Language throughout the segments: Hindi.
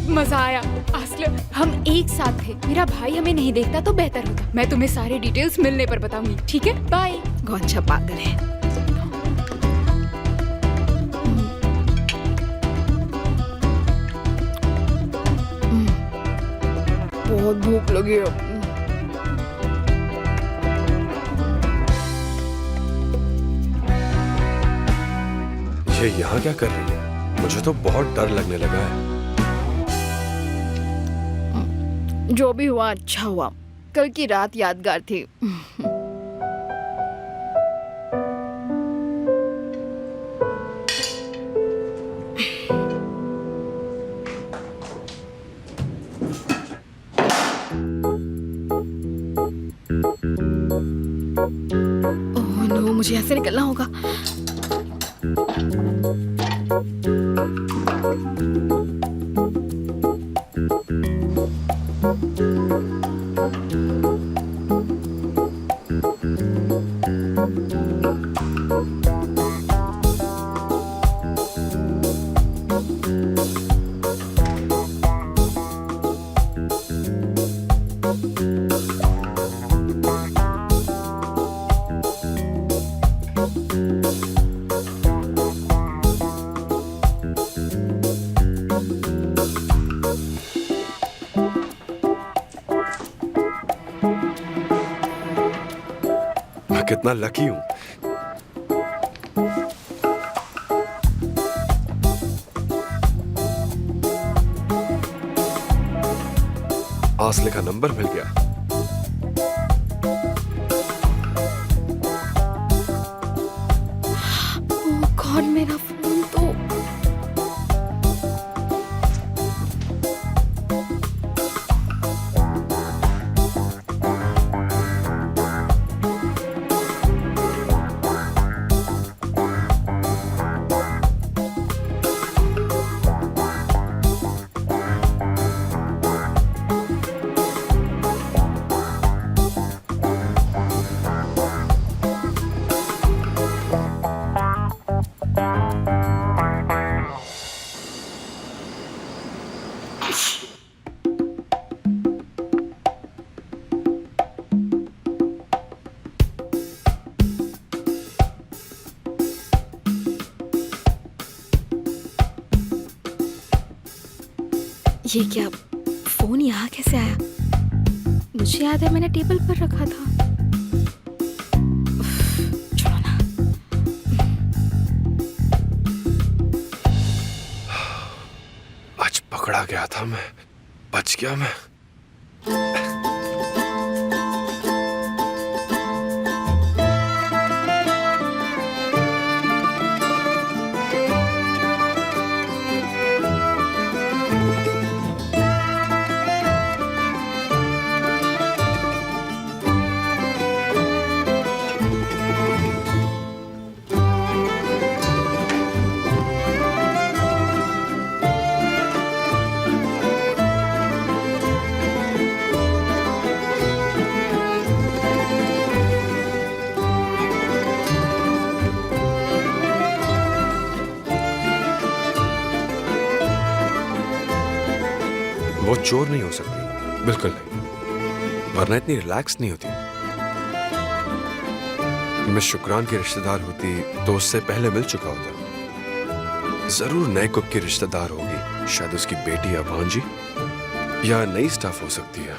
बहुत मजा आया। असले हम एक साथ थे, मेरा भाई हमें नहीं देखता तो बेहतर होता। मैं तुम्हें सारे डिटेल्स मिलने पर बताऊंगी, ठीक है? बाय। गौंचा पागल है। बहुत भूख लगी है। ये यहाँ क्या कर रही है? मुझे तो बहुत डर लगने लगा है। जो भी हुआ अच्छा हुआ। कल की रात यादगार थी। ओह नो, मुझे यहाँ से निकलना होगा। मैं कितना लकी हूँ। आसले का नंबर मिल गया। ओह गॉड, मेरा फोन तो ये क्या, फोन यहाँ कैसे आया? मुझे याद है मैंने टेबल पर रखा था। उफ, छोड़ो ना। आज पकड़ा गया था मैं, बच गया मैं। वो चोर नहीं हो सकती, बिल्कुल नहीं, वरना इतनी रिलैक्स नहीं होती। मैं शुक्रान की रिश्तेदार होती तो उससे पहले मिल चुका होता। जरूर नए कुक की रिश्तेदार होगी, शायद उसकी बेटी या भांजी, या नई स्टाफ हो सकती है।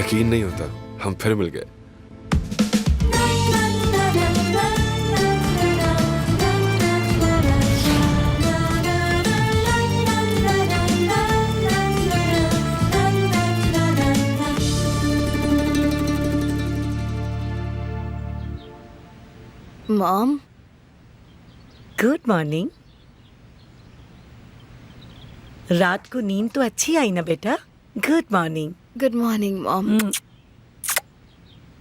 यकीन नहीं होता हम फिर मिल गए। Mom, good morning. रात को नींद तो अच्छी आई ना बेटा? Good morning. Good morning mom.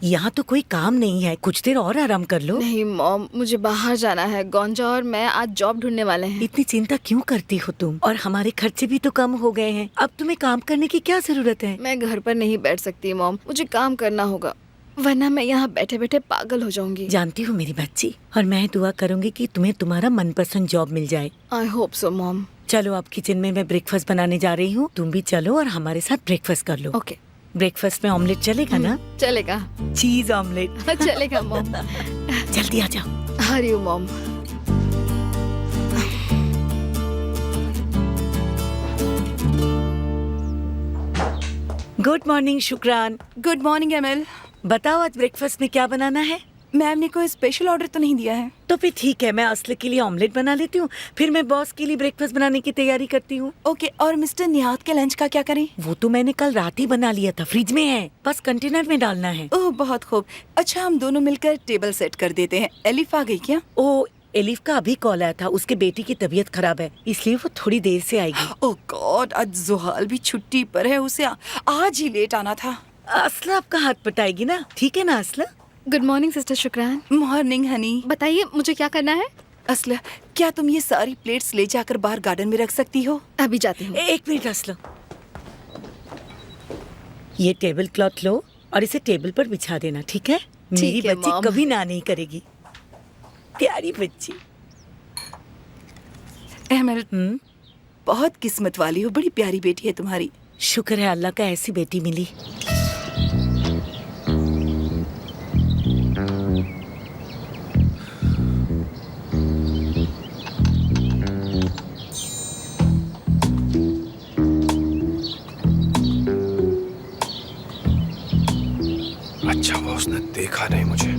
यहाँ तो कोई काम नहीं है, कुछ देर और आराम कर लो। नहीं मॉम, मुझे बाहर जाना है। गौंजा और मैं आज जॉब ढूंढने वाले हैं। इतनी चिंता क्यों करती हो तुम? और हमारे खर्चे भी तो कम हो गए हैं, अब तुम्हें काम करने की क्या जरूरत है? मैं घर पर नहीं बैठ सकती मॉम, मुझे काम करना होगा, वरना मैं यहाँ बैठे बैठे पागल हो जाऊंगी। जानती हूँ मेरी बच्ची, और मैं दुआ करूंगी कि तुम्हें तुम्हारा मनपसंद जॉब मिल जाए। I hope so mom. चलो अब किचन में मैं ब्रेकफास्ट बनाने जा रही हूँ, तुम भी चलो और हमारे साथ ब्रेकफास्ट कर लो। ओके ब्रेकफास्ट में ऑमलेट चलेगा ना? चलेगा। चीज ऑमलेट। चलेगा मॉम। जल्दी आ जाओ। हरी हूँ mom. Good morning Shukran. Good morning Emel. बताओ आज ब्रेकफास्ट में क्या बनाना है? मैम ने कोई स्पेशल ऑर्डर तो नहीं दिया है? तो फिर ठीक है, मैं असले के लिए ऑमलेट बना लेती हूँ, फिर मैं बॉस के लिए ब्रेकफास्ट बनाने की तैयारी करती हूँ। ओके, और मिस्टर निहात के लंच का क्या करें? वो तो मैंने कल रात ही बना लिया था, फ्रिज में है, बस कंटेनर में डालना है। ओह बहुत खूब। अच्छा, हम दोनों मिलकर टेबल सेट कर देते हैं। एलिफ आ गई क्या? ओ एलिफ का अभी कॉल आया था, उसके बेटी की तबीयत खराब है, इसलिए वो थोड़ी देर से आएगी। ओह गॉड, आज जुहाल भी छुट्टी पर है, उसे आज ही लेट आना था। असला आपका हाथ पटाएगी ना? ठीक है ना असला? Good morning sister Shukran. Morning honey. बताइए मुझे क्या करना है? असला, क्या तुम ये सारी प्लेट्स ले जाकर बाहर गार्डन में रख सकती हो? अभी जाती हूँ। एक मिनट असला, ये टेबल क्लॉथ लो और इसे टेबल पर बिछा देना, ठीक है? मेरी है, बच्ची मॉम। कभी ना नहीं करेगी, प्यारी बच्ची। एमएल, बहुत किस्मत वाली हो, बड़ी प्यारी बेटी है तुम्हारी। शुक्र है अल्लाह का ऐसी बेटी मिली। अच्छा हुआ उसने देखा नहीं मुझे।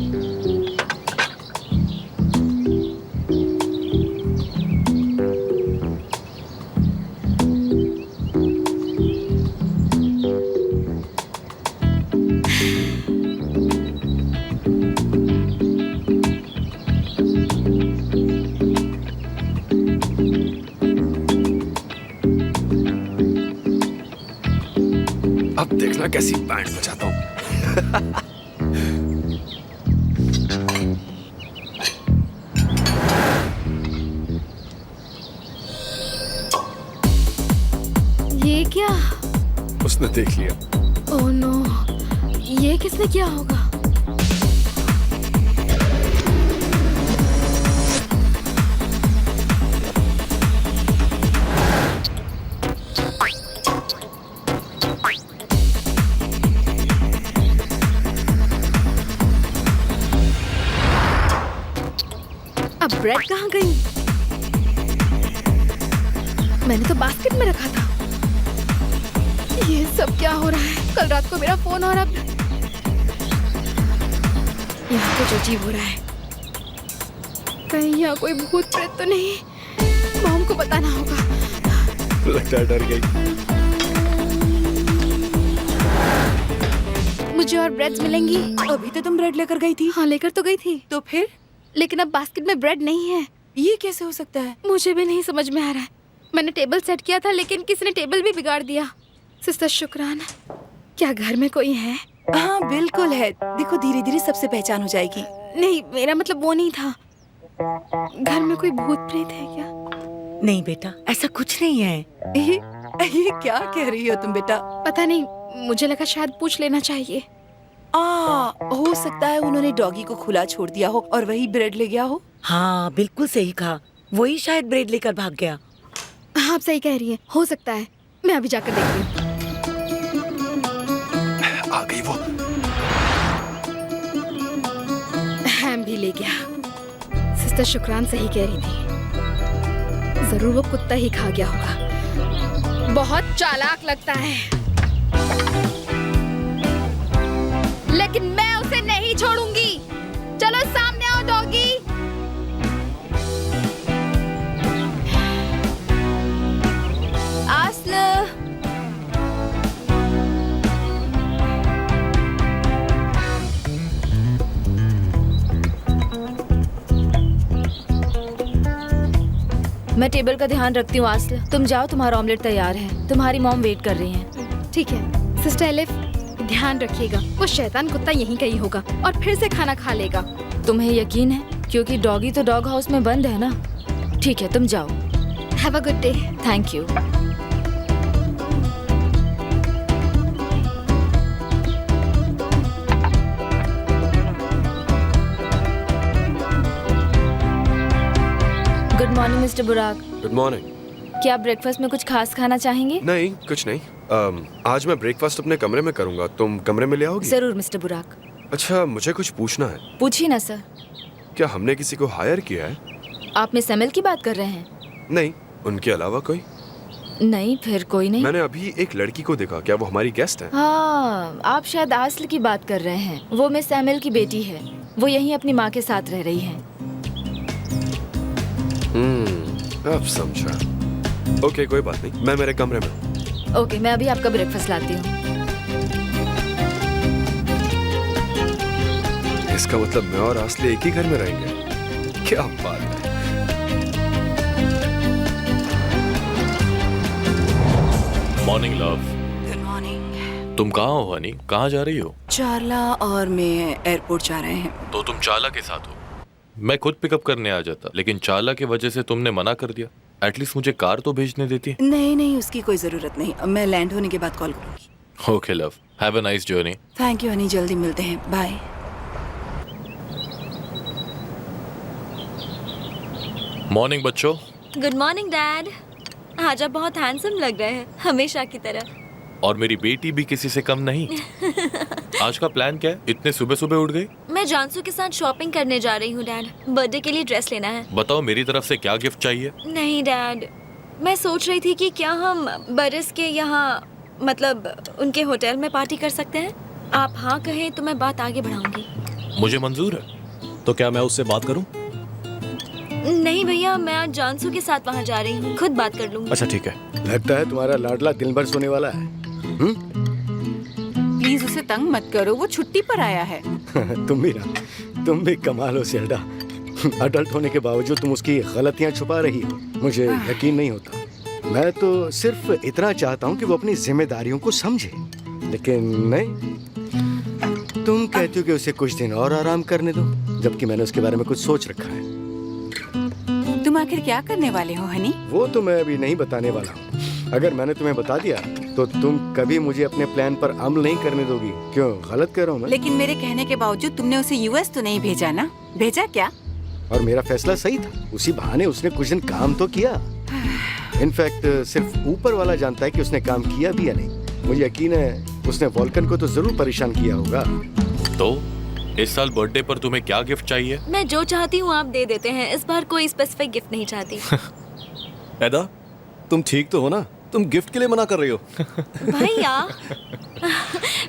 अब देखना कैसी बैंड बजाता हूँ। ये क्या? उसने देख लिया। ओह नो, ये किसने किया होगा? अब ब्रेड कहाँ गई? मैंने तो बास्केट में रखा था। ये सब क्या हो रहा है? कल रात को मेरा फोन और अब यहाँ कुछ अजीब हो रहा है। कहीं यहाँ कोई भूत प्रेत तो नहीं? मॉम को बताना होगा। लगता है डर गई। मुझे और ब्रेड्स मिलेंगी? अभी तो तुम ब्रेड लेकर गई थी। हाँ लेकर तो गई थी, तो फिर लेकिन अब बास्केट में ब्रेड नहीं है। ये कैसे हो सकता है? मुझे भी नहीं समझ में आ रहा है। मैंने टेबल सेट किया था लेकिन किसी ने टेबल भी बिगाड़ दिया। सिस्टर शुक्रान, क्या घर में कोई है? हाँ बिल्कुल है, देखो धीरे धीरे सबसे पहचान हो जाएगी। नहीं, मेरा मतलब वो नहीं था। घर में कोई भूत प्रेत है क्या? नहीं बेटा, ऐसा कुछ नहीं है। ये क्या कह रही हो तुम बेटा? पता नहीं, मुझे लगा शायद पूछ लेना चाहिए। हो सकता है उन्होंने डॉगी को खुला छोड़ दिया हो और वही ब्रेड ले गया हो। हाँ बिल्कुल सही कहा, वही शायद ब्रेड लेकर भाग गया। हाँ आप सही कह रही हैं, हो सकता है। मैं अभी जाकर देखती हूँ। आ गई वो। हैम भी ले गया। सिस्टर शुक्रान सही कह रही थी, जरूर वो कुत्ता ही खा गया होगा। बहुत चालाक लगता है, लेकिन मैं उसे नहीं छोड़ूंगी। चलो सामने आओ डॉगी। आस्ल, मैं टेबल का ध्यान रखती हूँ आस्ल, तुम जाओ, तुम्हारा ऑमलेट तैयार है, तुम्हारी मॉम वेट कर रही हैं। ठीक है सिस्टर एलिफ, ध्यान रखिएगा, वो शैतान कुत्ता यहीं कहीं होगा और फिर से खाना खा लेगा। तुम्हें यकीन है? क्योंकि डॉगी तो डॉग हाउस में बंद है ना। ठीक है, तुम जाओ। Have a good day. Thank you. Good morning mister Burak. Good morning. क्या आप ब्रेकफास्ट में कुछ खास खाना चाहेंगे? नहीं, कुछ नहीं। आज मैं ब्रेकफास्ट अपने कमरे में करूंगा, तुम कमरे में ले आओगी? जरूर मिस्टर बुराक। अच्छा, मुझे कुछ पूछना है। पूछिए ना सर। क्या हमने किसी को हायर किया है? आप मिस एमएल की बात कर रहे हैं? नहीं, उनके अलावा कोई? नहीं, फिर कोई नहीं। मैंने अभी एक लड़की को देखा, क्या वो हमारी गेस्ट है? हाँ, आप शायद आस्ल की बात कर रहे हैं। वो मिस एमएल की बेटी है। वो यहीं अपनी माँ के साथ रह रही है। अब समझा। ओके, कोई बात नहीं, मैं मेरे कमरे में। ओके, मैं अभी आपका ब्रेकफास्ट लाती हूँ। इसका मतलब मैं और आस्ले एक ही घर में रहेंगे? क्या बात है। Morning love. Good morning. तुम कहाँ हो हनी? कहाँ जा रही हो? चारला और मैं एयरपोर्ट जा रहे हैं। तो तुम चाला के साथ हो? मैं खुद पिकअप करने आ जाता, लेकिन चाला की वजह से तुमने मना कर दिया। एटलीस्ट मुझे कार तो भेजने देती। नहीं, उसकी कोई जरूरत नहीं। मैं लैंड होने के बाद कॉल करूंगी। Okay love, have a nice journey. Thank you Honey, जल्दी मिलते हैं। बाय। मॉर्निंग बच्चों। Good morning dad. आज आप बहुत हैंडसम लग रहे हैं, हमेशा की तरह। और मेरी बेटी भी किसी से कम नहीं। आज का प्लान क्या है? इतने सुबह सुबह उठ गई? मैं जानसू के साथ शॉपिंग करने जा रही हूँ डैड। बर्थडे के लिए ड्रेस लेना है। बताओ, मेरी तरफ से क्या गिफ्ट चाहिए? नहीं डैड, मैं सोच रही थी कि क्या हम बरस के यहाँ मतलब उनके होटल में पार्टी कर सकते हैं। आप हाँ कहें तो मैं बात आगे बढ़ाऊंगी। मुझे मंजूर है। तो क्या मैं उससे बात करूं? नहीं भैया, मैं आज जानसू के साथ वहाँ जा रही हूँ, खुद बात कर लूंगी। अच्छा ठीक है। लगता है तुम्हारा लाडला दिन भर सोने वाला है। प्लीज उसे तंग मत करो, वो छुट्टी पर आया है। तुम भी कमाल हो सेल्डा। अडल्ट होने के बावजूद तुम उसकी गलतियां छुपा रही हो। मुझे यकीन नहीं होता। मैं तो सिर्फ इतना चाहता हूँ कि वो अपनी जिम्मेदारियों को समझे, लेकिन नहीं। तुम कहती हो कि उसे कुछ दिन और आराम करने दो, जबकि मैंने उसके बारे में कुछ सोच रखा है। तुम आखिर क्या करने वाले हो हनी? वो तो मैं अभी नहीं बताने वाला हूँ। अगर मैंने तुम्हें बता दिया तो तुम कभी मुझे अपने प्लान पर अमल नहीं करने दोगी। क्यों, गलत कह रहा हूँ मैं? लेकिन मेरे कहने के बावजूद तुमने उसे यूएस तो नहीं भेजा ना? भेजा क्या? और मेरा फैसला सही था। उसी बहाने उसने कुछ दिन काम तो किया। इनफैक्ट सिर्फ ऊपर वाला जानता है कि उसने काम किया भी या नहीं। मुझे यकीन है उसने वॉल्कन को तो जरूर परेशान किया होगा। तो इस साल बर्थडे पर तुम्हें क्या गिफ्ट चाहिए? मैं जो चाहती हूँ आप दे देते हैं। इस बार कोई स्पेसिफिक गिफ्ट नहीं चाहती। एदा, तुम ठीक तो हो ना? तुम गिफ्ट के लिए मना कर रही हो? भैया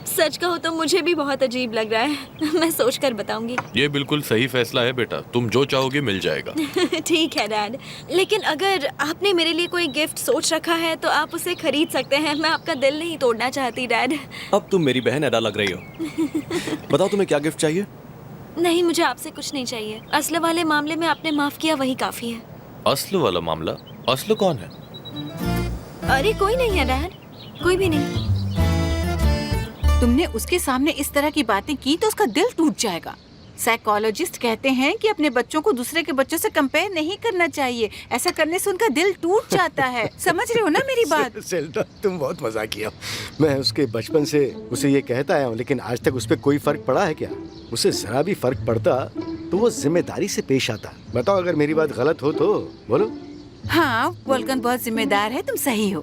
सच कहो तो मुझे भी बहुत अजीब लग रहा है। मैं सोच कर बताऊंगी। ये बिल्कुल सही फैसला है बेटा, तुम जो चाहोगे मिल जाएगा। ठीक है डैड, लेकिन अगर आपने मेरे लिए कोई गिफ्ट सोच रखा है तो आप उसे खरीद सकते हैं। मैं आपका दिल नहीं तोड़ना चाहती डैड। अब तुम मेरी बहन एदा लग रही हो। बताओ तुम्हें क्या गिफ्ट चाहिए? नहीं, मुझे आपसे कुछ नहीं चाहिए। असल वाले मामले में आपने माफ किया, वही काफी है। असल वाला मामला? असल कौन है? अरे कोई नहीं है डैड, कोई भी नहीं। तुमने उसके सामने इस तरह की बातें की तो उसका दिल टूट जाएगा। साइकोलॉजिस्ट कहते हैं कि अपने बच्चों को दूसरे के बच्चों से कंपेयर नहीं करना चाहिए। ऐसा करने से उनका दिल टूट जाता है। समझ रहे हो ना मेरी बात? सेल्डा, तुम बहुत मजाकिया हो। मैं उसके बचपन से उसे ये कहता आया हूँ, लेकिन आज तक उस पर कोई फर्क पड़ा है क्या? उसे जरा भी फर्क पड़ता तो वो जिम्मेदारी से पेश आता। बताओ, अगर मेरी बात गलत हो तो बोलो। हाँ, वोल्कन बहुत जिम्मेदार है, तुम सही हो।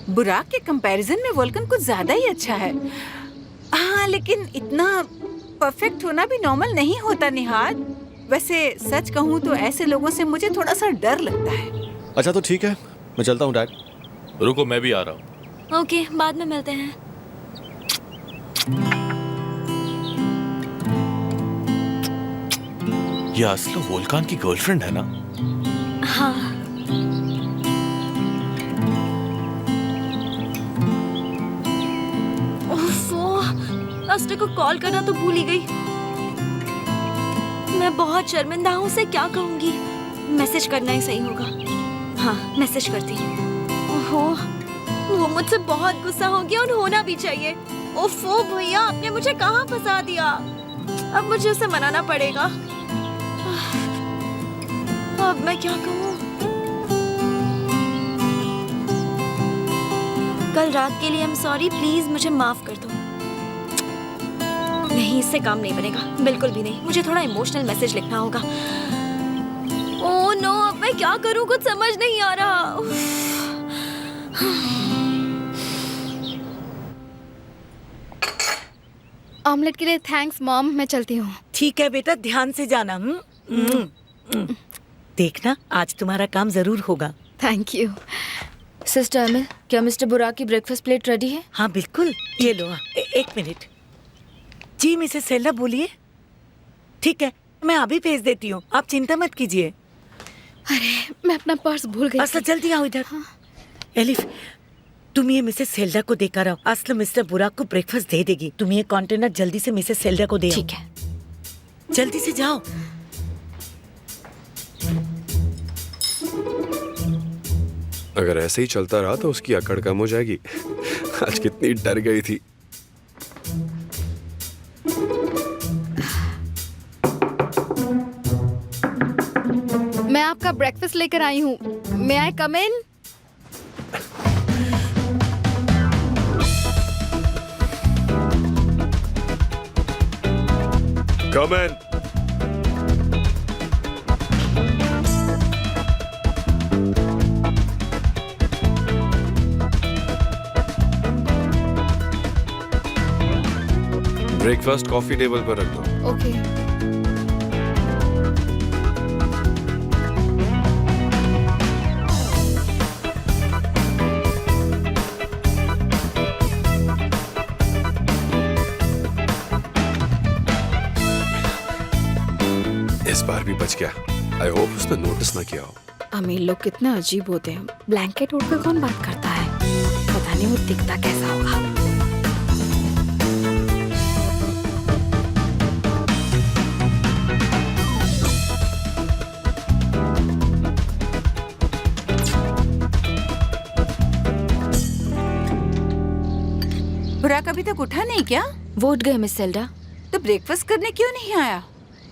बुराक के कंपैरिजन में वोल्कन कुछ ज्यादा ही अच्छा है। हाँ, लेकिन इतना परफेक्ट होना भी नॉर्मल नहीं होता निहाद। वैसे सच कहूँ तो ऐसे लोगों से मुझे थोड़ा सा डर लगता है। अच्छा तो ठीक है, मैं चलता हूँ डैड। रुको, मैं भी आ रहा हूँ। ओके, बाद में मिलते हैं। ये असला वोल्कान की गर्लफ्रेंड है ना? हाँ। अस्टर को कॉल करना तो भूल ही गई। मैं बहुत शर्मिंदा हूँ, उसे क्या कहूँगी? मैसेज करना ही सही होगा। हाँ, मैसेज करती हूँ। ओहो, वो मुझसे बहुत गुस्सा हो गया और होना भी चाहिए। ओफो भैया, आपने मुझे कहाँ फंसा दिया? अब मुझे उसे मनाना पड़ेगा। अब मैं क्या कहूँ? कल रात के लिए आई एम सॉरी, प्लीज मुझे माफ कर दो। नहीं, इससे काम नहीं बनेगा, बिल्कुल भी नहीं। मुझे थोड़ा इमोशनल मैसेज लिखना होगा। ओह नो, अब मैं क्या करूं, कुछ समझ नहीं आ रहा। ऑमलेट के लिए थैंक्स मॉम, मैं चलती हूँ। ठीक है बेटा, ध्यान से जाना। देखना आज तुम्हारा काम जरूर होगा। Thank you. सिस्टर अमिल, क्या मिस्टर बुराक की ब्रेकफास्ट प्लेट रेडी है? हाँ बिल्कुल, ये लो। एक मिनट जी, मिसेस सेल्डा बोलिए। ठीक है, मैं अभी भेज देती हूँ, आप चिंता मत कीजिए। अरे मैं अपना पर्स भूल गई। असला जल्दी आओ इधर। एलिफ, तुम ये मिसेस सेल्डा को देकर आओ। असला मिस्टर बुराक को ब्रेकफास्ट दे देगी। तुम ये कंटेनर जल्दी से मिसेस सेल्डा को दे आओ। ठीक है। जल्दी से जाओ। अगर ऐसे ही चलता रहा तो उसकी अकड़ कम हो जाएगी। आज कितनी डर गई थी। मैं आपका ब्रेकफास्ट लेकर आई हूँ। मे आई कम इन? कम इन। ब्रेकफास्ट कॉफी टेबल पर रख दो। ओके। इस बार भी बच गया। आई होप उसने नोटिस ना किया हो। अमीर लोग कितने अजीब होते हैं। ब्लैंकेट ओढ़कर कौन बात करता है? पता नहीं वो दिखता कैसा होगा। बुराक अभी तक उठा नहीं क्या? वो उठ गए मिस सेल्डा। तो ब्रेकफास्ट करने क्यों नहीं आया?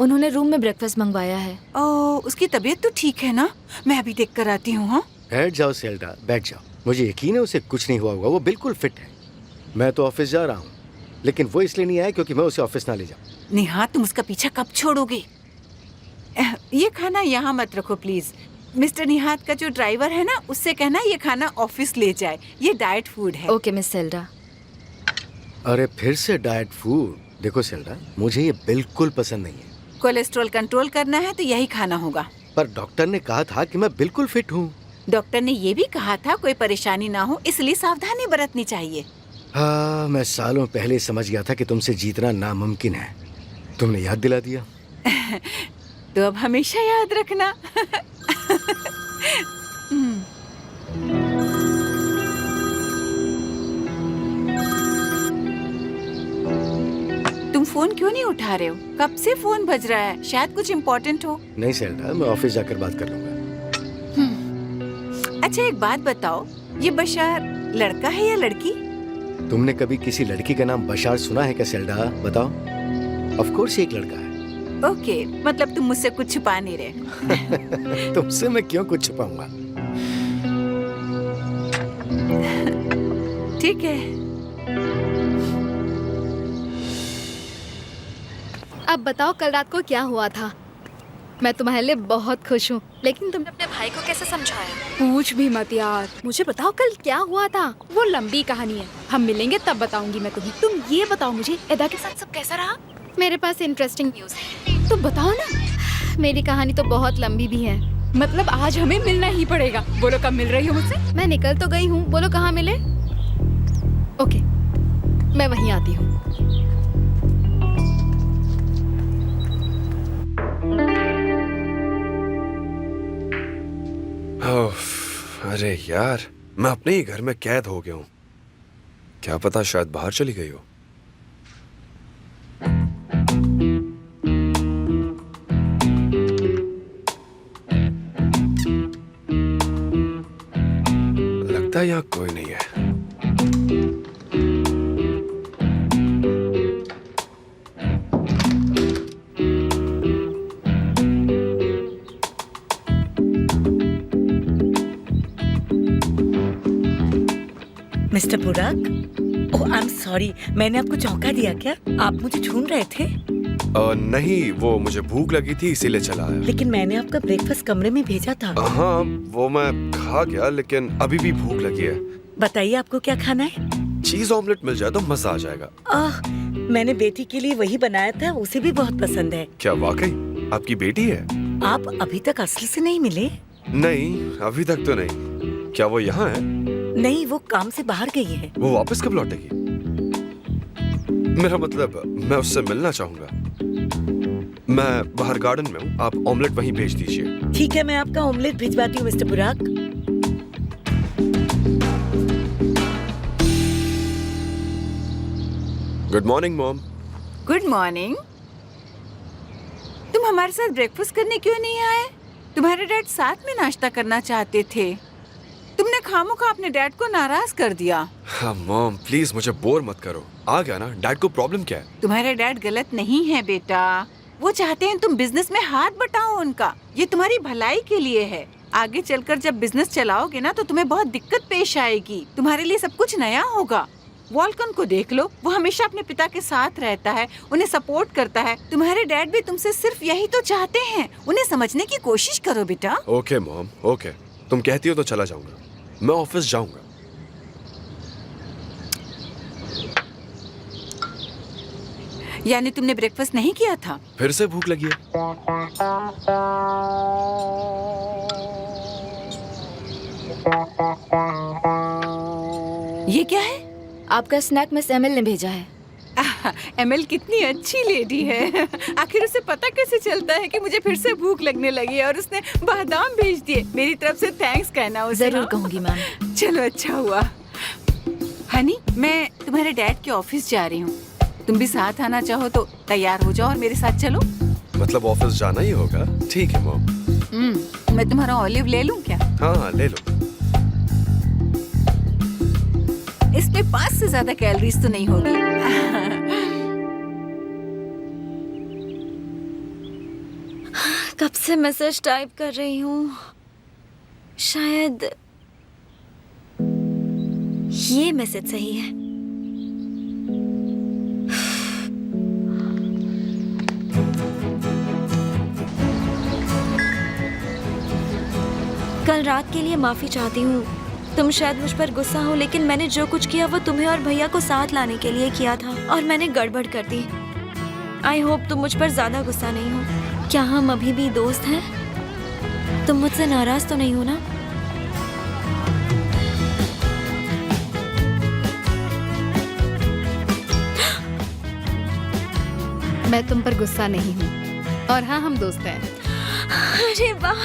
उन्होंने रूम में ब्रेकफास्ट मंगवाया है। ओह, उसकी तबीयत तो ठीक है ना? मैं अभी देख कर आती हूँ। हाँ, बैठ जाओ सेल्डा, बैठ जाओ। मुझे यकीन है उसे कुछ नहीं हुआ होगा, वो बिल्कुल फिट है। मैं तो ऑफिस जा रहा हूँ, लेकिन वो इसलिए नहीं आया क्योंकि मैं उसे ऑफिस ना ले जाऊँ। निहात, तुम उसका पीछा कब छोड़ोगे? ये खाना यहाँ मत रखो प्लीज। मिस्टर निहात का जो ड्राइवर है ना, उससे कहना ये खाना ऑफिस ले जाए। ये डाइट फूड है। Okay miss Selda. अरे फिर से डाइट फूड? देखो सेल्डा, मुझे ये बिल्कुल पसंद नहीं है। कोलेस्ट्रॉल कंट्रोल करना है तो यही खाना होगा। पर डॉक्टर ने कहा था कि मैं बिल्कुल फिट हूँ। डॉक्टर ने ये भी कहा था कोई परेशानी ना हो, इसलिए सावधानी बरतनी चाहिए। हाँ, मैं सालों पहले समझ गया था कि तुमसे जीतना नामुमकिन है। तुमने याद दिला दिया। तो अब हमेशा याद रखना। तुम फोन क्यों नहीं उठा रहे हो? कब से फोन बज रहा है, शायद कुछ इम्पोर्टेंट हो। नहीं सेल्डा, मैं ऑफिस जाकर बात कर लूंगा। अच्छा एक बात बताओ, ये बशार लड़का है या लड़की? तुमने कभी किसी लड़की का नाम बशार सुना है क्या सेल्डा? बताओ। ऑफ कोर्स एक लड़का है। ओके, मतलब तुम मुझसे कुछ छुपा नहीं रहे। तुमसे मैं क्यों कुछ छुपाऊंगा? ठीक है। अब बताओ कल रात को क्या हुआ था? मैं तुम्हारे लिए बहुत खुश हूँ, लेकिन तुमने अपने भाई को कैसे समझाया? पूछ भी मत यार। मुझे बताओ कल क्या हुआ था? वो लंबी कहानी है, हम मिलेंगे तब बताऊंगी मैं तुम्हें। तुम ये बताओ मुझे, एदा के साथ सब कैसा रहा? मेरे पास इंटरेस्टिंग न्यूज है, तो बताओ ना। मेरी कहानी तो बहुत लंबी भी है। मतलब आज हमें मिलना ही पड़ेगा। बोलो कब मिल रही हो मुझसे? मैं निकल तो गई हूँ, बोलो कहाँ मिले? ओके, मैं वहीं आती हूँ। अरे यार, मैं अपने ही घर में कैद हो गया हूँ। क्या पता शायद बाहर चली गई हो। लगता है यहाँ कोई नहीं है। मिस्टर बुराक, ओह आई एम सॉरी, मैंने आपको चौंका दिया क्या? आप मुझे ढूंढ रहे थे? नहीं, वो मुझे भूख लगी थी इसीलिए चला आया। लेकिन मैंने आपका ब्रेकफास्ट कमरे में भेजा था। हाँ, वो मैं खा गया, लेकिन अभी भी भूख लगी है। बताइए आपको क्या खाना है? चीज ऑमलेट मिल जाए तो मजा आ जाएगा। मैंने बेटी के लिए वही बनाया था, उसे भी बहुत पसंद है। क्या वाकई आपकी बेटी है? आप अभी तक असली से नहीं मिले? नहीं, अभी तक तो नहीं। क्या वो यहाँ है? नहीं, वो काम से बाहर गई है। वो वापस कब लौटेगी? मेरा मतलब मैं उससे मिलना चाहूंगा। मैं बाहर गार्डन में हूँ, आप ऑमलेट वहीं भेज दीजिए। ठीक है, मैं आपका ऑमलेट भिजवाती हूँ mister Burak. Good morning mom. Good morning. तुम हमारे साथ ब्रेकफास्ट करने क्यों नहीं आए? तुम्हारे डैड साथ में नाश्ता करना चाहते थे। तुमने खामोखा अपने डैड को नाराज कर दिया। हाँ मॉम, प्लीज मुझे बोर मत करो। आ गया ना, डैड को प्रॉब्लम क्या है? तुम्हारे डैड गलत नहीं है बेटा। वो चाहते हैं तुम बिजनेस में हाथ बटाओ उनका। ये तुम्हारी भलाई के लिए है। आगे चलकर जब बिजनेस चलाओगे ना तो तुम्हें बहुत दिक्कत पेश आएगी। तुम्हारे लिए सब कुछ नया होगा। वॉल्कन को देख लो, वो हमेशा अपने पिता के साथ रहता है, उन्हें सपोर्ट करता है। तुम्हारे डैड भी तुमसे सिर्फ यही तो चाहते हैं। उन्हें समझने की कोशिश करो बेटा। Okay mom, okay. तुम कहती हो तो चला जाऊंगा। मैं ऑफिस जाऊंगा। यानी तुमने ब्रेकफास्ट नहीं किया था? फिर से भूख लगी है। ये क्या है? आपका स्नैक मिस एमिल ने भेजा है। एमिल कितनी अच्छी लेडी है। आखिर उसे पता कैसे चलता है कि मुझे फिर से भूख लगने लगी है और उसने बादाम भेज दिए। मेरी तरफ से थैंक्स कहना उसे। जरूर कहूंगी मैम। चलो अच्छा हुआ। हनी, मैं तुम्हारे डैड के ऑफिस जा रही हूँ। तुम भी साथ आना चाहो तो तैयार हो जाओ और मेरे साथ चलो। मतलब ऑफिस जाना ही होगा? ठीक है मॉम। मैं तुम्हारा ऑलिव ले लूँ क्या? हाँ, ले लो। इसमें 5 से ज्यादा कैलोरीज तो नहीं होगी। कब से मैसेज टाइप कर रही हूँ। शायद ये मैसेज सही है। कल रात के लिए माफी चाहती हूँ। तुम शायद मुझ पर गुस्सा हो, लेकिन मैंने जो कुछ किया वो तुम्हें और भैया को साथ लाने के लिए किया था और मैंने गड़बड़ कर दी। आई होप तुम मुझ पर ज्यादा गुस्सा नहीं हो। क्या हम अभी भी दोस्त हैं? तुम मुझसे नाराज तो नहीं हो ना? मैं तुम पर गुस्सा नहीं हूँ और हाँ, हम दोस्त हैं। अरे वाह,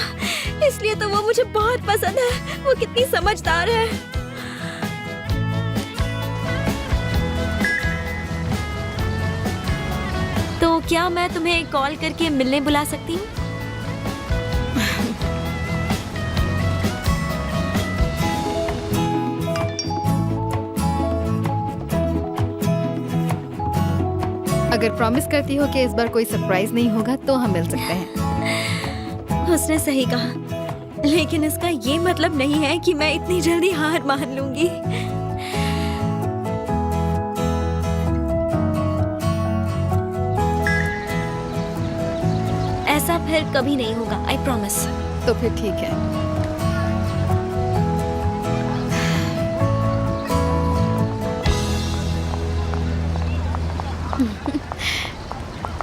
इसलिए तो वो मुझे बहुत पसंद है। वो कितनी समझदार है। तो क्या मैं तुम्हें कॉल करके मिलने बुला सकती हूँ? अगर प्रॉमिस करती हो कि इस बार कोई सरप्राइज नहीं होगा तो हम मिल सकते हैं। उसने सही कहा, लेकिन इसका ये मतलब नहीं है कि मैं इतनी जल्दी हार मान लूंगी। ऐसा फिर कभी नहीं होगा, आई प्रॉमिस। तो फिर ठीक है।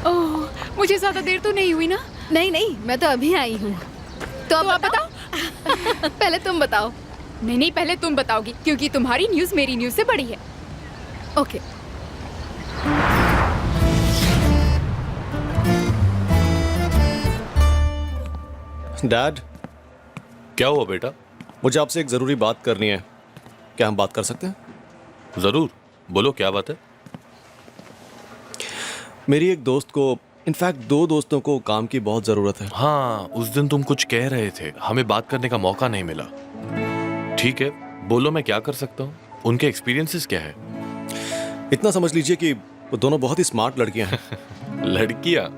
ओह, मुझे ज्यादा देर तो नहीं हुई ना? नहीं नहीं, मैं तो अभी आई हूँ। तो अब बताओ। पहले तुम बताओ। नहीं, पहले तुम बताओगी क्योंकि तुम्हारी न्यूज़ मेरी न्यूज़ से बड़ी है। ओके। डैड, क्या हुआ बेटा? मुझे आपसे एक जरूरी बात करनी है। क्या हम बात कर सकते हैं? जरूर, बोलो क्या बात है। मेरी एक दोस्त को, इनफैक्ट 2 दोस्तों को काम की बहुत जरूरत है। हाँ, उस दिन तुम कुछ कह रहे थे, हमें बात करने का मौका नहीं मिला। ठीक है, बोलो मैं क्या कर सकता हूँ। उनके एक्सपीरियंसेस क्या है? इतना समझ लीजिए कि वो दोनों बहुत ही स्मार्ट लड़कियां हैं। लड़कियाँ?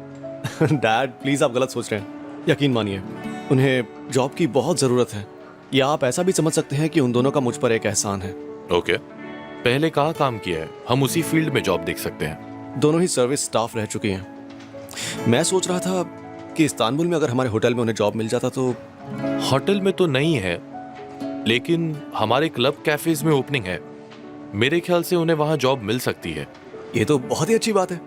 डैड प्लीज, आप गलत सोच रहे हैं। यकीन मानिए, उन्हें जॉब की बहुत जरूरत है। या आप ऐसा भी समझ सकते हैं कि उन दोनों का मुझ पर एक एहसान है। ओके, पहले कहाँ काम किया है? हम उसी फील्ड में जॉब देख सकते हैं। दोनों ही सर्विस स्टाफ रह चुकी हैं। मैं सोच रहा था कि इस्तांबुल में अगर हमारे होटल में उन्हें जॉब मिल जाता तो। होटल में तो नहीं है, लेकिन हमारे क्लब कैफेज में ओपनिंग है। मेरे ख्याल से उन्हें वहां जॉब मिल सकती है। ये तो बहुत ही अच्छी बात है।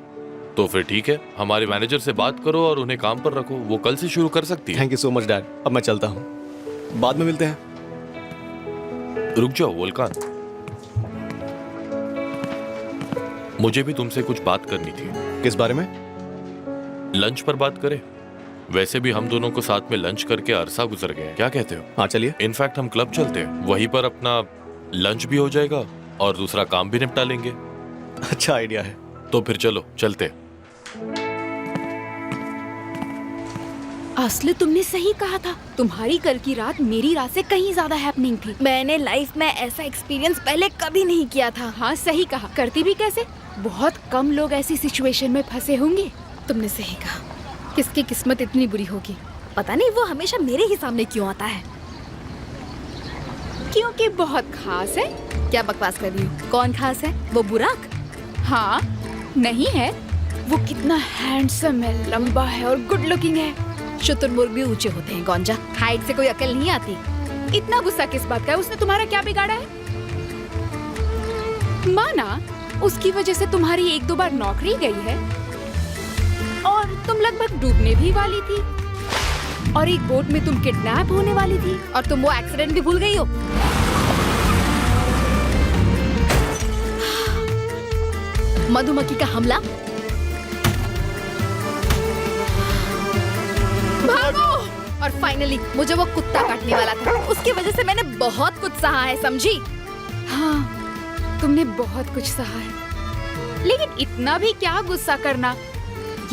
तो फिर ठीक है, हमारे मैनेजर से बात करो और उन्हें काम पर रखो। वो कल से शुरू कर सकती है। Thank you so much dad. अब मैं चलता हूँ, बाद में मिलते हैं। रुक जाओ वोल्कान, मुझे भी तुमसे कुछ बात करनी थी। किस बारे में? लंच पर बात करें? वैसे भी हम दोनों को साथ में लंच करके अरसा गुजर गए, क्या कहते हो? हाँ चलिए। इनफैक्ट हम क्लब चलते हैं, वहीं पर अपना लंच भी हो जाएगा और दूसरा काम भी निपटा लेंगे। अच्छा आइडिया है। तो फिर चलो चलते। असली तुमने सही कहा था, तुम्हारी कल की रात मेरी रात से कहीं ज्यादा हैपनिंग थी। मैंने लाइफ में ऐसा एक्सपीरियंस पहले कभी नहीं किया था। हाँ सही कहा, करती भी कैसे? बहुत कम लोग ऐसी सिचुएशन में फंसे होंगे। तुमने सही कहा, किसकी किस्मत इतनी बुरी होगी। पता नहीं वो हमेशा मेरे ही सामने क्यों आता है। क्योंकि बहुत खास है। क्या बकवास कर रही हो? कौन खास है? वो बुराक? हाँ नहीं है। वो कितना हैंडसम है, लंबा है और गुड लुकिंग है। शुतुरमुर्ग भी ऊंचे होते हैं गौंजा, हाइट से कोई अकल नहीं आती। इतना गुस्सा किस बात का है? उसने तुम्हारा क्या बिगाड़ा है? माना उसकी वजह से तुम्हारी 1-2 बार नौकरी गई है और तुम लगभग डूबने भी वाली थी, और एक बोट में तुम किडनैप होने वाली थी, और तुम वो एक्सीडेंट भी भूल गई हो। मधुमक्खी का हमला। भागो! और फाइनली मुझे वो कुत्ता काटने वाला था। उसकी वजह से मैंने बहुत कुछ सहा है, समझी? हाँ तुमने बहुत कुछ सहा है, लेकिन इतना भी क्या गुस्सा करना।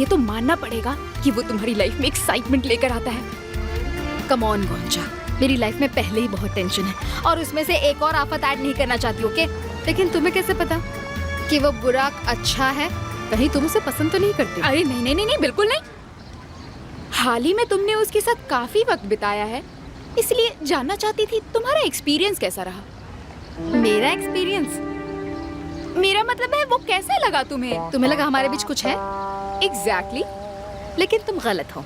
ये तो मानना पड़ेगा कि वो तुम्हारी लाइफ में एक्साइटमेंट लेकर आता है। कम ऑन गोंजा, मेरी लाइफ में पहले ही बहुत टेंशन है और उसमें से एक और आफत ऐड नहीं करना चाहती, ओके? लेकिन तुम्हें कैसे पता कि वो बुराक अच्छा है? कहीं तुम उसे पसंद तो नहीं करती? अरे नहीं नहीं नहीं, नहीं बिल्कुल नहीं। हाल ही में तुमने उसके साथ काफी वक्त बिताया है, इसलिए जानना चाहती थी तुम्हारा एक्सपीरियंस कैसा रहा। मेरा एक्सपीरियंस? मेरा मतलब है वो कैसा लगा तुम्हें? तुम्हें लगा हमारे बीच कुछ है? एग्जैक्टली। लेकिन तुम गलत हो।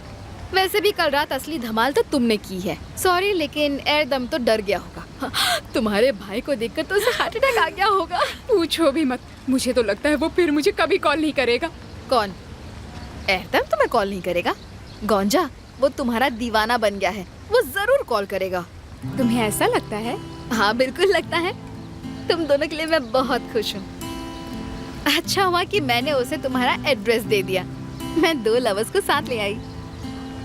वैसे भी कल रात असली धमाल तो तुमने की है। सॉरी, लेकिन एकदम तो डर गया होगा। तुम्हारे भाई को देखकर तो उसे हार्ट अटैक आ गया होगा। पूछो भी मत, मुझे तो लगता है वो फिर मुझे कभी कॉल नहीं करेगा। कौन? एकदम तुम्हें कॉल नहीं करेगा? गौंजा, वो तुम्हारा दीवाना बन गया है, वो जरूर कॉल करेगा। तुम्हें ऐसा लगता है? हाँ बिल्कुल लगता है। तुम दोनों के लिए मैं बहुत खुश हूँ। अच्छा हुआ कि मैंने उसे तुम्हारा एड्रेस दे दिया। मैं 2 लवर्स को साथ ले आई।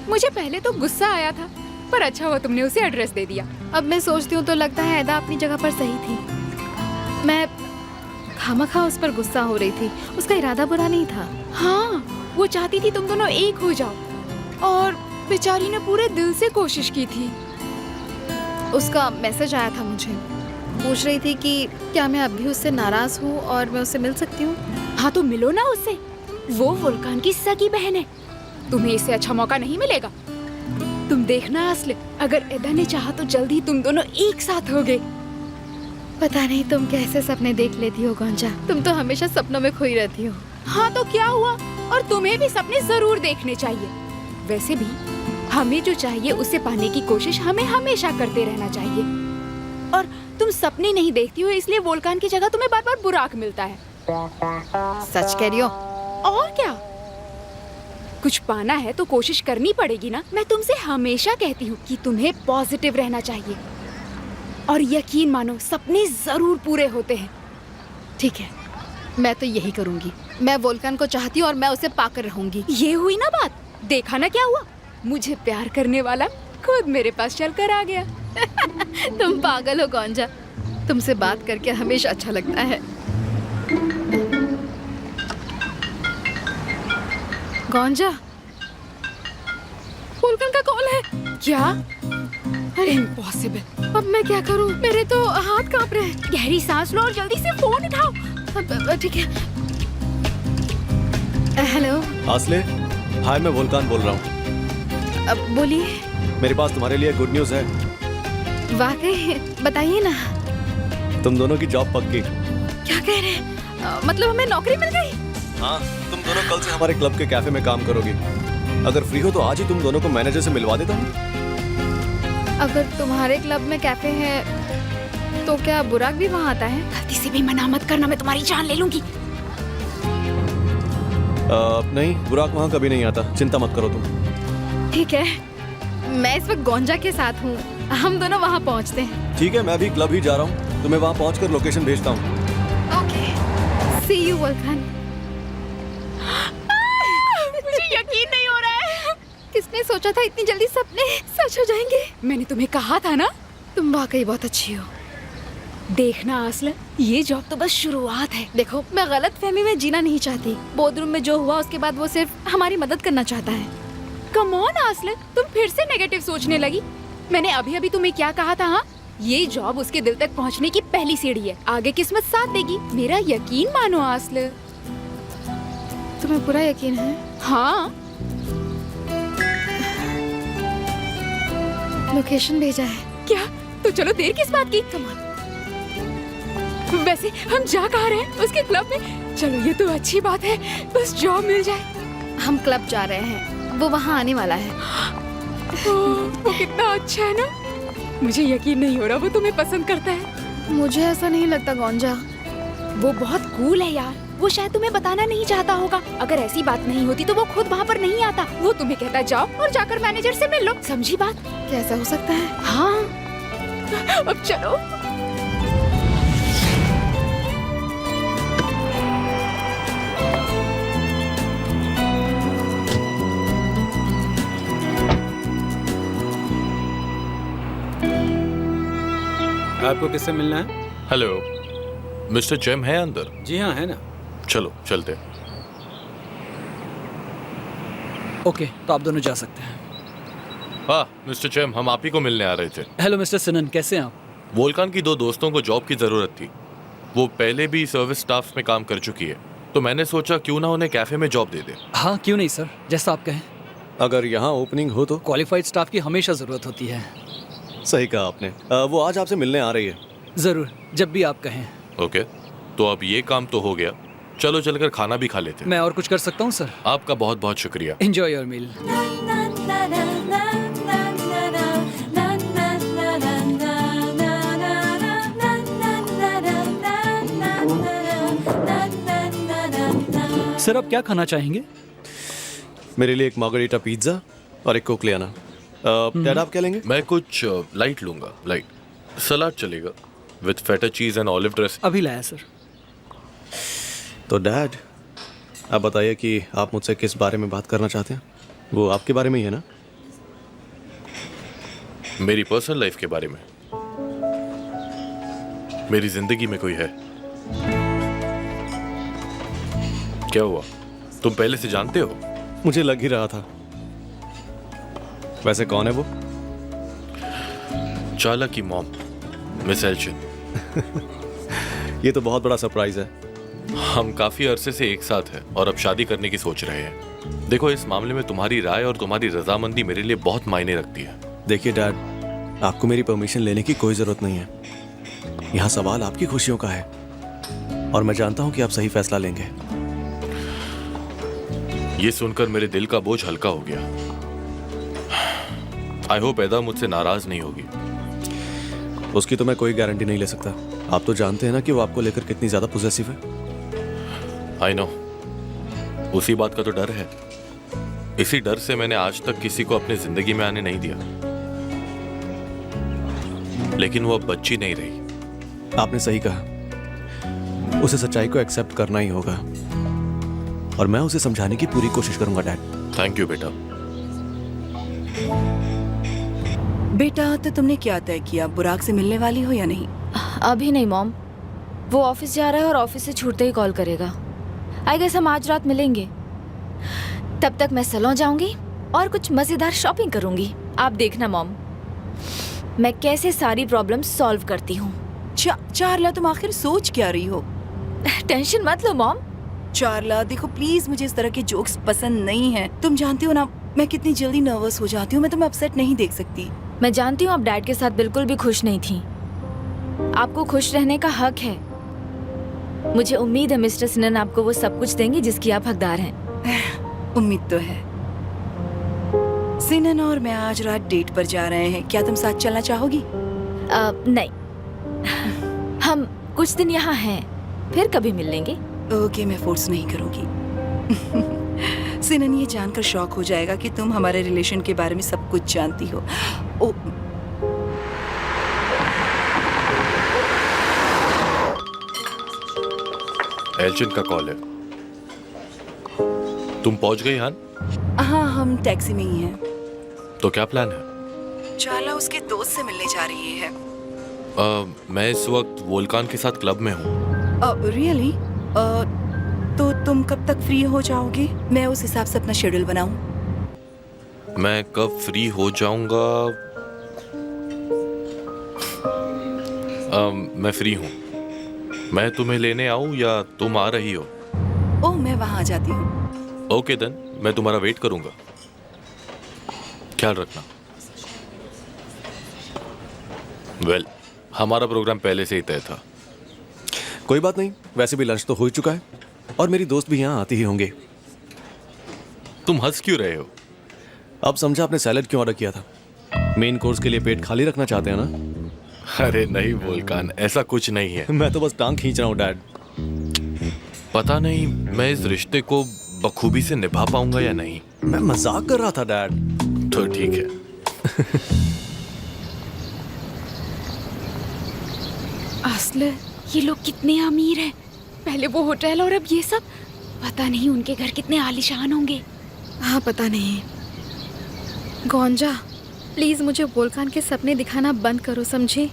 मुझे पहले तो गुस्सा आया था, पर अच्छा हुआ तुमने उसे एड्रेस दे दिया। अब मैं सोचती हूँ तो लगता है एदा अपनी जगह पर सही थी। मैं खामखा उस पर गुस्सा हो रही थी, उसका इरादा बुरा नहीं था। हाँ, वो चाहती थी तुम दोनों एक हो जाओ, और बेचारी ने पूरे दिल से कोशिश की थी। उसका मैसेज आया था मुझे, पूछ रही थी कि क्या मैं अब भी उससे नाराज हूँ और मैं उससे मिल सकती हूँ। हाँ तो मिलो ना उससे, वो वोल्कान की सगी बहन है। तुम्हें इससे अच्छा मौका नहीं मिलेगा। तुम देखना असली, अगर एदा ने चाहा तो जल्दी तुम दोनों एक साथ होगे। पता नहीं तुम कैसे सपने देख लेती हो गौंजा, तुम तो हमेशा सपनों में खोई रहती हो। हाँ तो क्या हुआ, और तुम्हें भी सपने जरूर देखने चाहिए। वैसे भी हमें जो चाहिए उसे पाने की कोशिश हमें हमेशा करते रहना चाहिए। और तुम सपने नहीं देखती हो, इसलिए वोल्कान की जगह तुम्हें बार बार बुराक मिलता है। सच कह रही हो? और क्या, कुछ पाना है तो कोशिश करनी पड़ेगी ना। मैं तुमसे हमेशा कहती हूँ कि तुम्हें पॉजिटिव रहना चाहिए, और यकीन मानो सपने जरूर पूरे होते हैं। ठीक है, मैं तो यही करूँगी। मैं वोल्कान को चाहती हूँ और मैं उसे पाकर रहूंगी। ये हुई ना बात, देखा ना क्या हुआ। मुझे प्यार करने वाला खुद मेरे पास चल कर आ गया। तुम पागल हो गौंजा, तुमसे बात करके हमेशा अच्छा लगता है। गौंजा, वोल्कान का कॉल है क्या? अरे इम्पॉसिबल। अब मैं क्या करूं? मेरे तो हाथ कांप रहे हैं। गहरी सांस लो और जल्दी से फोन उठाओ। ठीक है। हेलो आसले, हाय, मैं वोल्कान बोल रहा हूँ। अब बोलिए। मेरे पास तुम्हारे लिए गुड न्यूज़ है। वाकई? बताइए ना। तुम दोनों की जॉब पक्की। क्या कह रहे हैं? मतलब हमें नौकरी मिल गई? हाँ, तुम दोनों कल से हमारे क्लब के कैफे में काम करोगी। अगर फ्री हो तो आज ही तुम दोनों को मैनेजर से मिलवा देता हूँ। अगर तुम्हारे क्लब में कैफे है तो क्या बुराक भी वहाँ आता है? गलती से भी मना मत करना, मैं तुम्हारी जान ले लूंगी। नहीं, बुराक वहाँ कभी नहीं आता, चिंता मत करो तुम। ठीक है, मैं इस वक्त गोंजा के साथ हूँ, हम दोनों वहाँ पहुँचते हैं। ठीक है, मैं भी क्लब ही जा रहा हूँ, तुम्हें वहाँ पहुँचकर लोकेशन भेजता हूँ। Okay, see you Volkan. मुझे यकीन नहीं हो रहा है। किसने सोचा था इतनी जल्दी सपने सच हो जाएंगे? मैंने तुम्हें कहा था ना। तुम वाकई बहुत अच्छी हो। देखना आसला, ये जॉब तो बस शुरुआत है। देखो, मैं गलत फहमी में जीना नहीं चाहती। बोर्डरूम में जो हुआ उसके बाद वो सिर्फ हमारी मदद करना चाहता है। कम ऑन आसला, तुम फिर से नेगेटिव सोचने लगी। मैंने अभी अभी तुम्हें क्या कहा था? हाँ, ये जॉब उसके दिल तक पहुंचने की पहली सीढ़ी है, आगे किस्मत साथ देगी। मेरा यकीन मानो आसला। तुम्हें पूरा यकीन है? हाँ, लोकेशन भेजा है। क्या? तो चलो देर किस बात की? वैसे हम जा कहाँ रहे हैं? उसके क्लब में। चलो ये तो अच्छी बात है, बस जॉब मिल जाए। हम क्लब जा रहे हैं, वो वहाँ आने वाला है। वो कितना अच्छा है ना। मुझे यकीन नहीं हो रहा वो तुम्हें पसंद करता है। मुझे ऐसा नहीं लगता गोंजा। वो बहुत कूल है यार, वो शायद तुम्हें बताना नहीं चाहता होगा। अगर ऐसी बात नहीं होती तो वो खुद वहाँ पर नहीं आता। वो तुम्हें कहता जाओ और जाकर मैनेजर से मिल लो, समझी बात? कैसा हो सकता है? हाँ, अब चलो। आपको किससे मिलना है? हेलो, मिस्टर चैम है अंदर? जी हाँ, है ना। चलो चलते। ओके, तो आप दोनों जा सकते हैं। हाँ मिस्टर चैम, हम आप ही को मिलने आ रहे थे। हेलो मिस्टर सिनन, कैसे हैं आप? वोल्कान की 2 दोस्तों को जॉब की जरूरत थी। वो पहले भी सर्विस स्टाफ में काम कर चुकी है, तो मैंने सोचा क्यों ना उन्हें कैफे में जॉब दे दे। हाँ, क्यों नहीं सर, जैसा आप कहें। अगर यहाँ ओपनिंग हो तो? क्वालिफाइड स्टाफ की हमेशा ज़रूरत होती है। सही कहा आपने। वो आज आपसे मिलने आ रही है। ज़रूर, जब भी आप कहें। ओके, तो अब ये काम तो हो गया, चलो चलकर खाना भी खा लेते। मैं और कुछ कर सकता हूँ सर? आपका बहुत बहुत शुक्रिया। Enjoy your meal. सर, आप क्या खाना चाहेंगे? मेरे लिए एक मार्गरीटा पिज्जा और एक कोक ले आना। डैड, आप क्या लेंगे? मैं कुछ लाइट लूंगा, लाइट। सलाद चलेगा विद फेटा चीज एंड ऑलिव ड्रेस। अभी लाया सर। तो डैड, आप बताइए कि आप मुझसे किस बारे में बात करना चाहते हैं? वो आपके बारे में ही है ना? मेरी पर्सनल लाइफ के बारे में। मेरी जिंदगी में कोई है? क्या हुआ, तुम पहले से जानते हो? मुझे लग ही रहा था। वैसे कौन है वो? चाला की मॉम, मिस एल्चिन। ये तो बहुत बड़ा सरप्राइज है। हम काफी अरसे से एक साथ हैं और अब शादी करने की सोच रहे हैं। देखो, इस मामले में तुम्हारी राय और तुम्हारी रजामंदी मेरे लिए बहुत मायने रखती है। देखिए डैड, आपको मेरी परमिशन लेने की कोई जरूरत नहीं है। यहाँ सवाल आपकी खुशियों का है और मैं जानता हूँ कि आप सही फैसला लेंगे। ये सुनकर मेरे दिल का बोझ हल्का हो गया। आई होप एदा मुझसे नाराज नहीं होगी। उसकी तो मैं कोई गारंटी नहीं ले सकता। आप तो जानते हैं ना कि वो आपको लेकर कितनी ज्यादा पॉसेसिव है। आई नो, उसी बात का तो डर है। इसी डर से मैंने आज तक किसी को अपनी जिंदगी में आने नहीं दिया। लेकिन वो अब बच्ची नहीं रही। आपने सही कहा, उसे सच्चाई को एक्सेप्ट करना ही होगा और मैं उसे समझाने की पूरी कोशिश करूंगा डैड। थैंक यू बेटा। बेटा, तो तुमने क्या तय किया? बुराक से मिलने वाली हो या नहीं? अभी नहीं मॉम, वो ऑफिस जा रहा है और ऑफिस से छूटते ही कॉल करेगा। आई गेस हम आज रात मिलेंगे। तब तक मैं सैलून जाऊंगी और कुछ मजेदार शॉपिंग करूंगी। आप देखना मॉम, मैं कैसे सारी प्रॉब्लम सॉल्व करती हूँ। चारला, तुम आखिर सोच क्या रही हो? टेंशन मत लो मॉम। चारला देखो प्लीज, मुझे इस तरह के जोक्स पसंद नहीं है। तुम जानती हो ना मैं कितनी जल्दी नर्वस हो जाती हूँ। मैं तुम्हें अपसेट नहीं देख सकती। मैं जानती हूँ आप डैड के साथ बिल्कुल भी खुश नहीं थी। आपको खुश रहने का हक है। मुझे उम्मीद है मिस्टर सिनन आपको वो सब कुछ देंगे जिसकी आप हकदार हैं। उम्मीद तो है। सिनन और मैं आज रात डेट पर जा रहे हैं, क्या तुम साथ चलना चाहोगी? नहीं, हम कुछ दिन यहाँ हैं, फिर कभी मिल लेंगे। ओके, मैं फोर्स नहीं करूंगी। सिनन ये जानकर शॉक हो जाएगा कि तुम हमारे रिलेशन के बारे में सब कुछ जानती हो। ओ, एल्चिन का कॉल है। तुम पहुंच गई हान? हाँ, हम टैक्सी में ही हैं। तो क्या प्लान है? चाला उसके दोस्त से मिलने जा रही है। मैं इस वक्त वोल्कान के साथ क्लब में हूँ। रियली? तो तुम कब तक फ्री हो जाओगे? मैं उस हिसाब से अपना शेड्यूल बनाऊं। मैं कब फ्री हो जाऊंगा? मैं फ्री हूँ। मैं तुम्हें लेने आऊं या तुम आ रही हो? ओह, मैं वहां आ जाती हूँ। ओके देन, मैं तुम्हारा वेट करूंगा। ख्याल रखना। वेल, हमारा प्रोग्राम पहले से ही तय था। कोई बात नहीं, वैसे भी लंच तो हो ही चुका है और मेरी दोस्त भी यहाँ आती ही होंगे। तुम हंस क्यों रहे हो? अब समझा आपने सैलेड क्यों ऑर्डर किया था। मेन कोर्स के लिए पेट खाली रखना चाहते हैं ना? अरे नहीं वोल्कान, ऐसा कुछ नहीं है। मैं तो बस टांग खींच रहा हूँ डैड। पता नहीं मैं इस रिश्ते को बखूबी से निभा पाऊंगा या नहीं। मैं मजाक कर रहा था डैड। तो ठीक है। असले, ये लोग कितने अमीर हैं। पहले वो होटल और अब ये सब। पता नहीं उनके घर कितने आलीशान होंगे। हाँ, पता नहीं। गौंजा, प्लीज मुझे वोल्कान के सपने दिखाना बंद करो, समझे?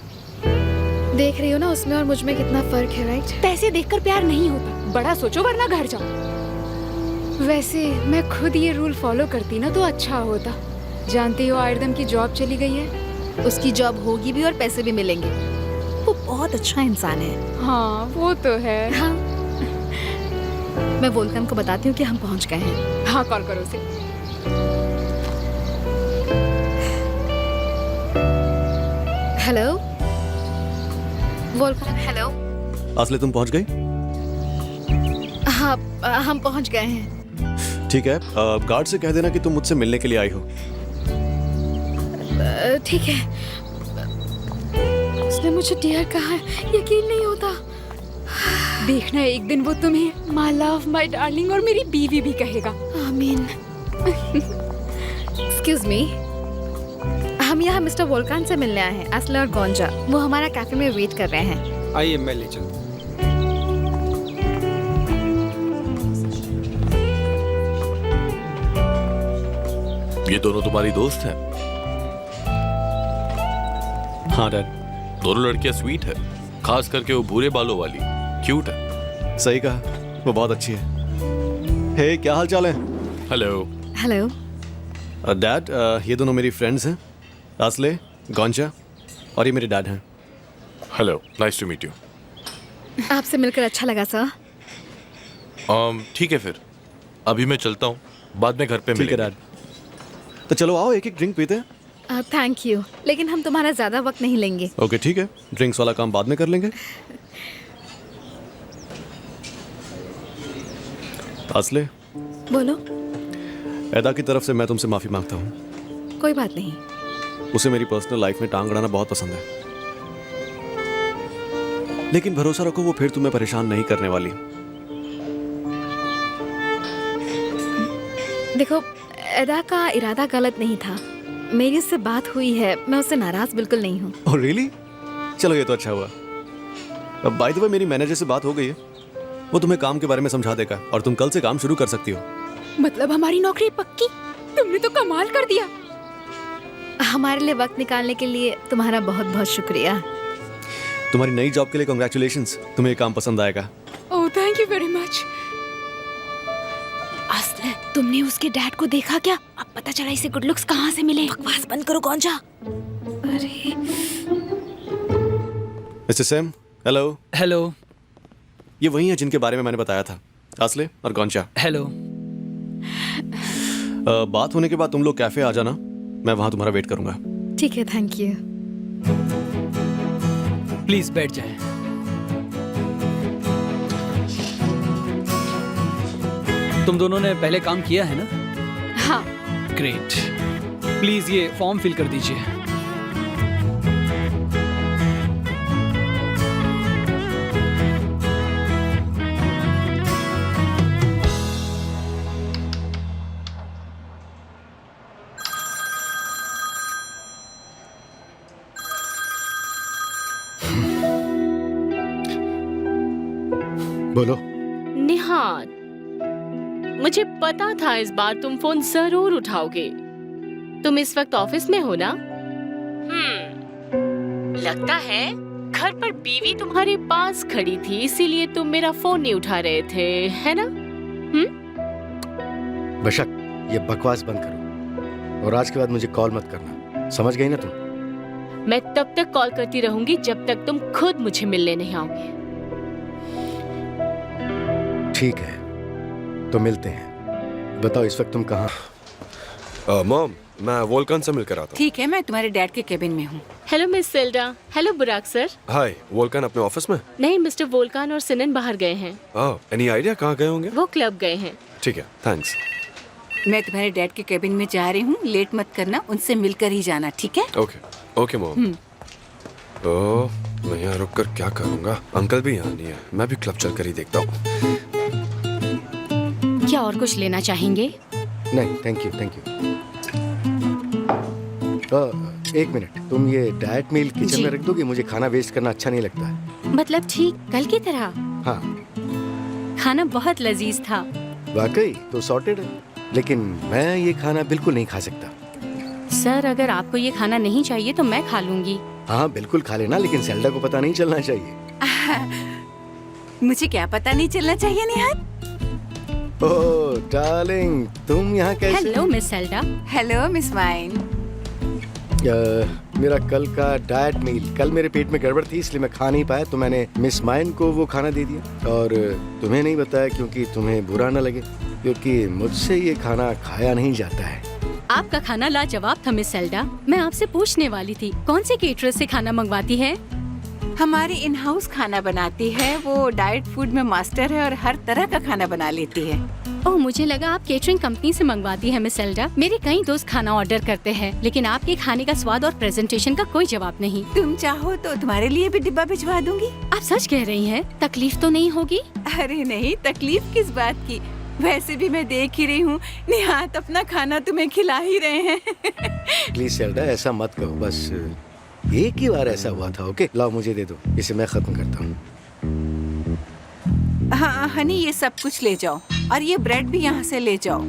देख रही हो ना उसमें और मुझ में कितना फर्क है, राइट? पैसे देखकर प्यार नहीं होता, बड़ा सोचो वरना घर जाओ। वैसे मैं खुद ये रूल फॉलो करती ना तो अच्छा होता। जानती हो आयरदम की जॉब चली गई है। उसकी जॉब होगी भी और पैसे भी मिलेंगे। वो बहुत अच्छा इंसान है। हाँ, वो तो है। हाँ। मैं वोल्कान को बताती हूँ कि हम पहुँच गए हैं। हाँ, कॉल करो उसे। Hello Volkan, hello. असले तुम पहुंच गई? हाँ, हम पहुँच गए हैं। ठीक है, गार्ड से कह देना कि तुम मुझसे मिलने के लिए आई हो। ठीक है। उसने मुझे डियर कहा है, यकीन नहीं होता। देखना एक दिन वो तुम्हें माय लव, माय डार्लिंग और मेरी बीवी भी कहेगा। आमीन। एक्सक्यूज मी, हम यहाँ मिस्टर वोल्कान से मिलने आए हैं, असले और गौंजा। वो हमारा कैफे में वेट कर रहे हैं। आइए, मैं ले चलता हूँ। ये दोनों तुम्हारी दोस्त हैं? हाँ डैड। दोनों लड़कियां स्वीट है, खास करके वो भूरे बालों वाली क्यूट है। सही कहा, वो बहुत अच्छी है। हे, क्या हाल चाल है? हेलो। हेलो। डैड, ये दोनों मेरी फ्रेंड्स हैं, असले, गौंजा, और ये मेरे डैड हैं। Hello, nice to meet you. आपसे मिलकर अच्छा लगा सर। ठीक है फिर, अभी मैं चलता हूँ, बाद में घर पे ठीक है मिलेंगे। डैड। तो चलो आओ, एक एक ड्रिंक पीते हैं। थैंक यू, लेकिन हम तुम्हारा ज्यादा वक्त नहीं लेंगे। ओके ठीक है, ड्रिंक्स वाला काम बाद में कर लेंगे। असले, बोलो। एदा की तरफ से मैं तुमसे माफी मांगता हूँ। कोई बात नहीं। उसे मेरी पर्सनल लाइफ में टांग अड़ाना बहुत पसंद है, लेकिन भरोसा रखो वो फिर तुम्हें परेशान नहीं करने वाली। देखो, एदा का इरादा गलत नहीं था। मेरी उससे बात हुई है, मैं उससे नाराज बिल्कुल नहीं हूँ। Oh really? चलो ये तो अच्छा हुआ। बाय द वे, मेरी मैनेजर से बात हो गई है, वो तुम्हें काम के बारे में समझा देगा और तुम कल से काम शुरू कर सकती हो। मतलब हमारी नौकरी पक्की? तुमने तो कमाल कर दिया। हमारे लिए वक्त निकालने के लिए तुम्हारा बहुत बहुत शुक्रिया। तुम्हारी नई जॉब के लिए कांग्रेचुलेशंस। तुम्हें ये काम पसंद आएगा। ओह, थैंक यू वेरी मच। असले, तुमने उसके डैड को देखा क्या? अब पता चला इसे गुड लुक्स कहाँ से मिले। बकवास बंद करो गौंजा। अरे मिस्टर सैम, हेलो। हेलो। ये वही है जिनके बारे में मैंने बताया था, असले और गौंचा। हेलो। बात होने के बाद तुम लोग कैफे आ जाना, मैं वहां तुम्हारा वेट करूंगा। ठीक है, थैंक यू। प्लीज बैठ जाएं। तुम दोनों ने पहले काम किया है ना? हाँ। ग्रेट। प्लीज ये फॉर्म फिल कर दीजिए। बोलो। निहाल, मुझे पता था इस बार तुम फोन जरूर उठाओगे। तुम इस वक्त ऑफिस में हो ना? लगता है घर पर बीवी तुम्हारे पास खड़ी थी, इसीलिए तुम मेरा फोन नहीं उठा रहे थे, है ना? बशक, ये बकवास बंद करो और आज के बाद मुझे कॉल मत करना, समझ गई ना तुम? मैं तब तक कॉल करती रहूंगी जब तक तुम खुद मुझे मिलने नहीं आओगे। ठीक है, तो मिलते हैं। बताओ इस वक्त तुम कहाँ? मॉम, मैं वोल्कान से मिलकर आता हूँ। ठीक है, मैं तुम्हारे डैड के केबिन में हूँ। Hello miss Selda. हेलो बुराक सर। हाय, वोल्कान अपने ऑफिस में? नहीं, मिस्टर वोल्कान और सिनन बाहर गए हैं। एनी आइडिया कहाँ गए होंगे? वो क्लब गए हैं। ठीक है, थैंक्स। मैं तुम्हारे डैड के केबिन में जा रही हूँ, लेट मत करना, उनसे मिलकर ही जाना, ठीक है? Okay mom. मैं यहाँ रुक कर क्या करूँगा? अंकल भी यहाँ नहीं है, मैं भी क्लब चल कर ही देखता हूँ। क्या और कुछ लेना चाहेंगे? नहीं, थैंक यू। एक मिनट, तुम ये डाइट मील किचन में रख दोगे? मुझे खाना वेस्ट करना अच्छा नहीं लगता है। मतलब ठीक कल की तरह? हाँ। खाना बहुत लजीज था। वाकई? तो सॉर्टेड है, लेकिन मैं ये खाना बिल्कुल नहीं खा सकता। सर, अगर आपको ये खाना नहीं चाहिए तो मैं खा लूंगी। हाँ, बिल्कुल खा लेना, लेकिन सेल्डा को पता नहीं चलना चाहिए। मुझे क्या पता नहीं चलना चाहिए निहाल? ओह डार्लिंग, तुम यहाँ कैसे? Hello miss Selda. Hello miss mine. मेरा कल का डाइट मील, कल मेरे पेट में गड़बड़ थी इसलिए मैं खा नहीं पाया, तो मैंने मिस माइन को वो खाना दे दिया और तुम्हें नहीं बताया क्योंकि तुम्हें बुरा न लगे, क्योंकि मुझसे ये खाना खाया नहीं जाता है। आपका खाना लाजवाब था मिस सेल्डा। मैं आपसे पूछने वाली थी, कौन से केटरर से खाना मंगवाती है? हमारी इन हाउस खाना बनाती है, वो डाइट फूड में मास्टर है और हर तरह का खाना बना लेती है। ओह, मुझे लगा आप केटरिंग कंपनी से मंगवाती है मिस सेल्डा। मेरे कई दोस्त खाना ऑर्डर करते हैं, लेकिन आपके खाने का स्वाद और प्रेजेंटेशन का कोई जवाब नहीं। तुम चाहो तो तुम्हारे लिए भी डिब्बा भिजवा दूंगी। आप सच कह रही हैं? तकलीफ तो नहीं होगी? अरे नहीं, तकलीफ किस बात की, वैसे भी मैं देख ही रही हूँ निहात अपना खाना तुम्हें खिला ही रहे हैं। प्लीज सेल्डा, ऐसा मत कहो, बस एक ही बार ऐसा हुआ था। ओके, लाओ मुझे दे दो, इसे मैं खत्म करता हूँ। हाँ हनी, ये सब कुछ ले जाओ और ये ब्रेड भी यहाँ से ले जाओ।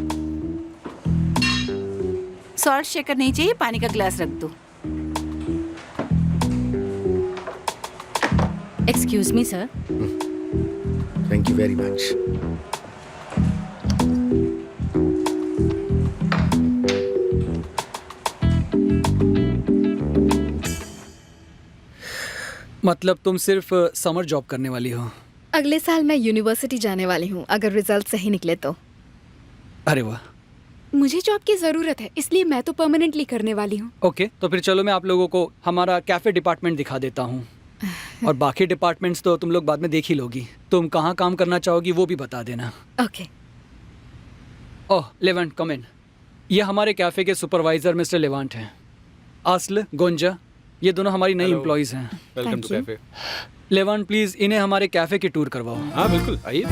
सॉल्ट शेकर नहीं चाहिए, पानी का ग्लास रख दो। Excuse me sir. Thank you very much. मतलब तुम सिर्फ समर जॉब करने वाली हो? अगले साल मैं यूनिवर्सिटी जाने वाली हूँ, अगर रिजल्ट सही निकले तो। अरे वाह। मुझे जॉब की जरूरत है, इसलिए मैं तो परमानेंटली करने वाली हूँ। ओके, तो फिर चलो मैं आप लोगों को हमारा कैफे डिपार्टमेंट दिखा देता हूँ और बाकी डिपार्टमेंट्स तो तुम लोग बाद में देख ही लोगी। तुम कहाँ काम करना चाहोगी वो भी बता देना। ओके। ओह लेवेंट, कम इन। ये हमारे कैफे के सुपरवाइजर मिस्टर लेवांट हैं। आस्ल, गोंजा, ये दोनों हमारी नई एम्प्लॉइज हैं। Welcome to cafe. Levent, please इन्हें हमारे कैफे की टूर करवाओ। हाँ बिल्कुल, आइए।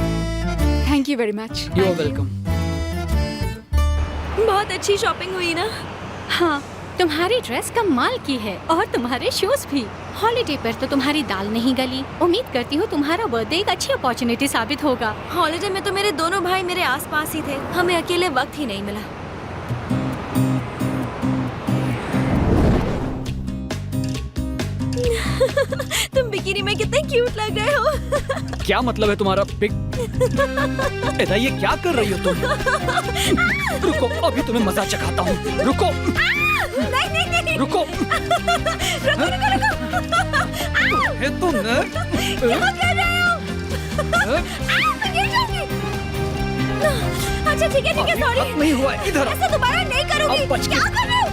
Thank you very much. You are welcome. बहुत अच्छी शॉपिंग हुई ना? हाँ, तुम्हारी ड्रेस कमाल की है और तुम्हारे शूज भी। हॉलीडे पर तो तुम्हारी दाल नहीं गली। उम्मीद करती हूँ तुम्हारा बर्थडे एक अच्छी अपॉर्चुनिटी साबित होगा। हॉलिडे में तो मेरे दोनों भाई मेरे आसपास ही थे, हमें अकेले वक्त ही नहीं मिला। तुम बिकिनी में कितने क्यूट लग रहे हो। क्या मतलब है तुम्हारा पिक? एदा, ये क्या कर रही हो तुम? रुको, अभी तुम्हें मजा चखाता हूँ। रुको। नहीं। रुको। रुको। क्या कर रहे हो? अच्छा ठीक है, सॉरी। नहीं हुआ, इधर ऐसा दोबारा नहीं करूँगी। क्या कर रहे हो?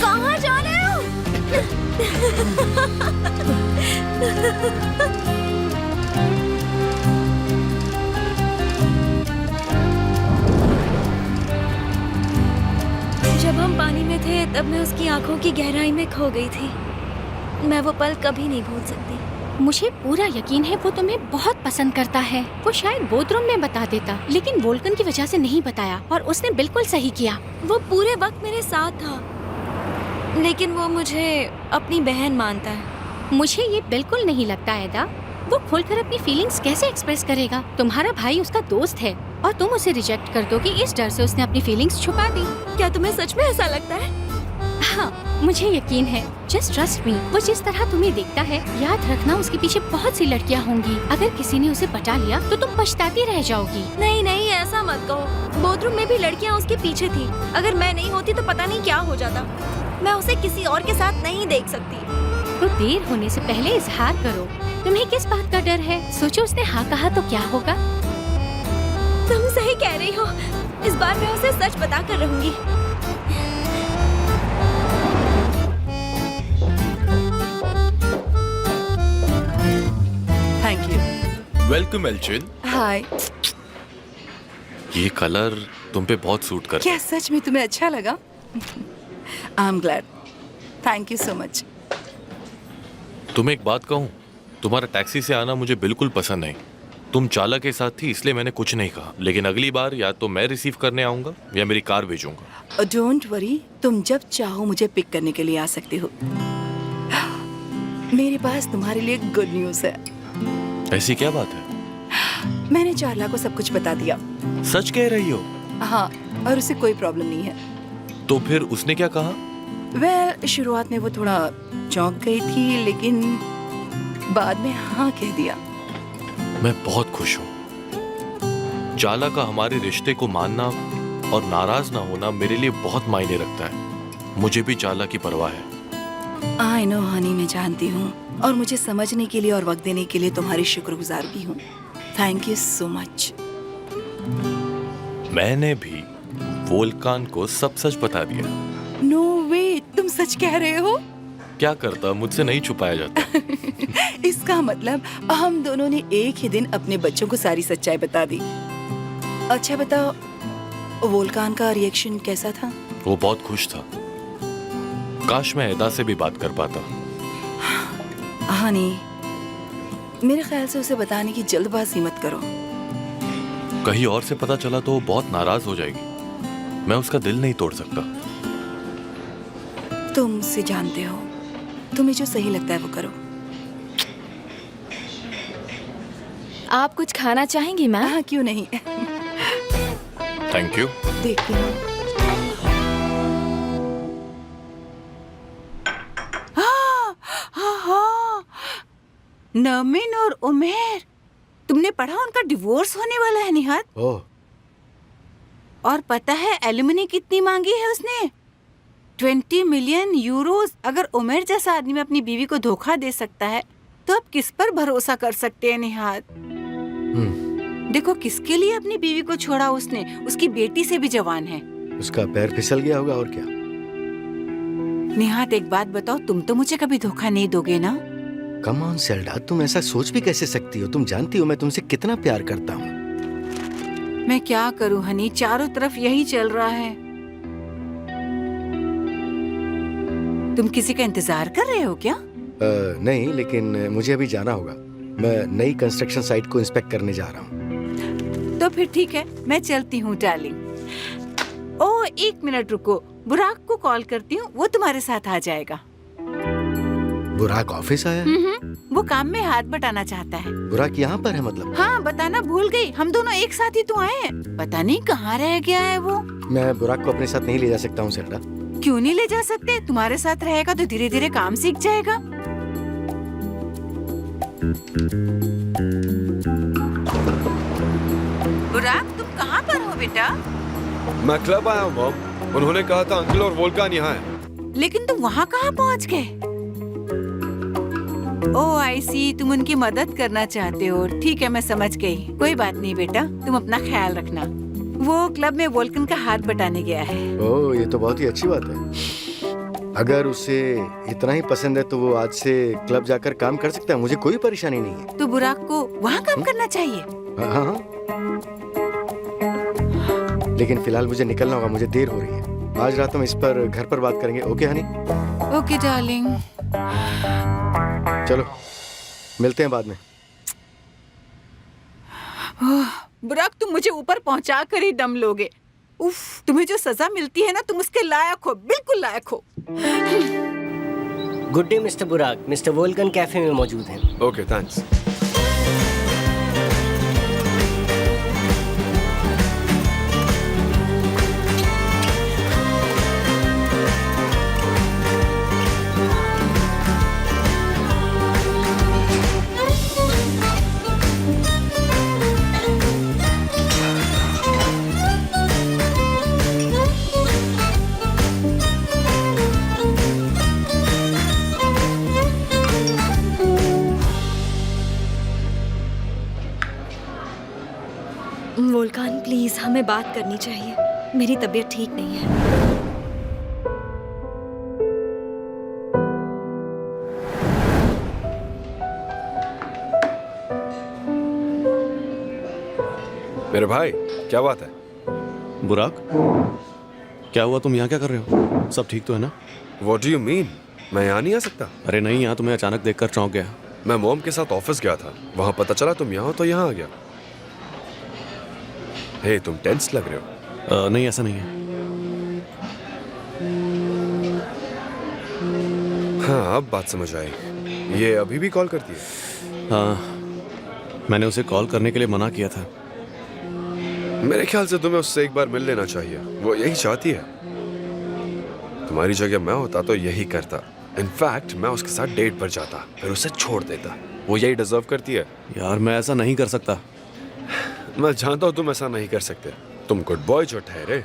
कहाँ जा रहे हो? जब हम पानी में थे तब मैं उसकी आंखों की गहराई में खो गई थी। मैं वो पल कभी नहीं भूल सकती। मुझे पूरा यकीन है वो तुम्हें बहुत पसंद करता है। वो शायद बोथ रूम में बता देता, लेकिन वोल्कन की वजह से नहीं बताया और उसने बिल्कुल सही किया। वो पूरे वक्त मेरे साथ था, लेकिन वो मुझे अपनी बहन मानता है। मुझे ये बिल्कुल नहीं लगता एदा। वो खुलकर अपनी फीलिंग्स कैसे एक्सप्रेस करेगा? तुम्हारा भाई उसका दोस्त है और तुम उसे रिजेक्ट कर दोगी, इस डर से उसने अपनी फीलिंग्स छुपा दी। क्या तुम्हें सच में ऐसा लगता है? हाँ, मुझे यकीन है। Just trust me. वो जिस तरह तुम्हें देखता है, याद रखना उसके पीछे बहुत सी लड़कियाँ होंगी। अगर किसी ने उसे पटा लिया तो तुम पछताती रह जाओगी। नहीं नहीं, ऐसा मत कहो। बाथरूम में भी लड़कियाँ उसके पीछे थी। अगर मैं नहीं होती तो पता नहीं क्या हो जाता। मैं उसे किसी और के साथ नहीं देख सकती। तो देर होने से पहले इजहार करो। तुम्हें किस बात का डर है? सोचो उसने हाँ कहा तो क्या होगा। तुम सही कह रही हो। इस बार मैं उसे सच बता कर रहूंगी। Thank you. वेलकम एल्चिन। हाय। ये कलर तुम पे बहुत सूट करता क्या है। सच में तुम्हें अच्छा लगा? I am glad. Thank you so much. तुम्हें एक बात कहूँ, तुम्हारा टैक्सी से आना मुझे बिल्कुल पसंद नहीं। तुम चालक के साथ थी इसलिए मैंने कुछ नहीं कहा, लेकिन अगली बार या तो मैं रिसीव करने आऊंगा या मेरी कार भेजूंगा। डोंट वरी, तुम जब चाहो मुझे पिक करने के लिए आ सकते हो। मेरे पास तुम्हारे लिए गुड न्यूज़ है। ऐसी क्या बात है? मैंने चार्ला को सब कुछ बता दिया। सच कह रही हो? हाँ, और उसे कोई प्रॉब्लम नहीं है। तो फिर उसने क्या कहा? वेल, शुरुआत में वो थोड़ा चौंक गई थी, लेकिन बाद में हाँ कह दिया। मैं बहुत खुश हूँ। चाला का हमारे रिश्ते को मानना और नाराज ना होना मेरे लिए बहुत मायने रखता है। मुझे भी चाला की परवाह है। आई नो हनी, मैं जानती हूँ, और मुझे समझने के लिए और वक्त देने के लिए तुम्हारी शुक्रगुजार भी हूँ। Thank you so much. मैंने भी वोल्कान को सब सच बता दिया। नो वे, तुम सच कह रहे हो? क्या करता, मुझसे नहीं छुपाया जाता। इसका मतलब हम दोनों ने एक ही दिन अपने बच्चों को सारी सच्चाई बता दी। अच्छा बताओ, वोल्कान का रिएक्शन कैसा था? वो बहुत खुश था। काश मैं एदा से भी बात कर पाता। हनी, मेरे ख्याल से उसे बताने की जल्दबाजी मत करो। कहीं और से पता चला तो वो बहुत नाराज हो जाएगी। मैं उसका दिल नहीं तोड़ सकता। तुम मुझसे जानते हो, तुम्हें जो सही लगता है वो करो। आप कुछ खाना चाहेंगी मैम? हाँ, क्यों नहीं। Thank you. देखती हूँ। नमीन और उमेर, तुमने पढ़ा उनका डिवोर्स होने वाला है निहाद? ओह, और पता है एलिमनी कितनी मांगी है उसने? 20 मिलियन यूरोस। अगर उमेर जैसा आदमी अपनी बीवी को धोखा दे सकता है तो अब किस पर भरोसा कर सकते हैं निहाद? देखो किसके लिए अपनी बीवी को छोड़ा उसने। उसकी बेटी से भी जवान है। उसका पैर फिसल गया होगा और क्या। निहाद, एक बात बताओ, तुम तो मुझे कभी धोखा नहीं दोगे ना? कम ऑन सेल्डा, तुम ऐसा सोच भी कैसे सकती हो? तुम जानती हो मैं तुमसे कितना प्यार करता हूँ। मैं क्या करूँ हनी, चारों तरफ यही चल रहा है। तुम किसी का इंतजार कर रहे हो क्या? नहीं, लेकिन मुझे अभी जाना होगा। मैं नई कंस्ट्रक्शन साइट को इंस्पेक्ट करने जा रहा हूँ। तो फिर ठीक है, मैं चलती हूँ डार्लिंग। ओह, 1 मिनट रुको, बुराक को कॉल करती हूँ, वो तुम्हारे साथ आ जाएगा। बुराक ऑफिस आया है? वो काम में हाथ बटाना चाहता है। बुराक यहाँ पर है मतलब? हाँ, बताना भूल गई, हम दोनों एक साथ ही तो आए हैं। पता नहीं कहाँ रह गया है वो। मैं बुराक को अपने साथ नहीं ले जा सकता हूँ सेल्डा। क्यों नहीं ले जा सकते? तुम्हारे साथ रहेगा तो धीरे धीरे काम सीख जाएगा। बुराक, तुम कहाँ पर हो बेटा? मैं क्लब आया हूँ मॉम। उन्होंने कहा था अंकल और वोल्कान यहाँ है। लेकिन तुम वहाँ कहाँ पहुँच गए? ओह आई सी, तुम उनकी मदद करना चाहते हो। ठीक है, मैं समझ गई। कोई बात नहीं बेटा, तुम अपना ख्याल रखना। वो क्लब में वोल्कन का हाथ बटाने गया है। ओह, ये तो बहुत ही अच्छी बात है। अगर उसे इतना ही पसंद है तो वो आज से क्लब जाकर काम कर सकता है। मुझे कोई परेशानी नहीं है। तो बुराक को वहाँ काम करना चाहिए। हाँ, लेकिन फिलहाल मुझे निकलना होगा, मुझे देर हो रही है। आज रात हम इस पर घर पर बात करेंगे, ओके हनी? Okay darling. चलो मिलते हैं बाद में। बुराक, तुम मुझे ऊपर पहुंचा कर ही दम लोगे। उफ, तुम्हें जो सजा मिलती है ना, तुम उसके लायक हो, बिल्कुल लायक हो। गुड डे मिस्टर बुराक, मिस्टर वोल्कन कैफे में मौजूद हैं। Okay thanks. वोल्कान प्लीज, हमें बात करनी चाहिए। मेरी तबीयत ठीक नहीं है। मेरे भाई, क्या बात है? बुराक, क्या हुआ? तुम यहाँ क्या कर रहे हो? सब ठीक तो है ना? What do you mean? मैं यहाँ नहीं आ सकता। अरे नहीं, यहाँ तुम्हें अचानक देखकर चौंक गया। मैं मॉम के साथ ऑफिस गया था, वहाँ पता चला तुम यहाँ हो तो यहाँ आ गया। हे, तुम टेंस लग रहे हो। नहीं, ऐसा नहीं है। हाँ, अब बात समझ आई। ये अभी भी कॉल करती है? हाँ, मैंने उसे कॉल करने के लिए मना किया था। मेरे ख्याल से तुम्हें उससे एक बार मिल लेना चाहिए। वो यही चाहती है। तुम्हारी जगह मैं होता तो यही करता। इनफैक्ट मैं उसके साथ डेट पर जाता, फिर उसे छोड़ देता। वो यही डिजर्व करती है। यार, मैं ऐसा नहीं कर सकता। मैं जानता हूँ तुम ऐसा नहीं कर सकते। तुम गुड बॉय जो ठहरे।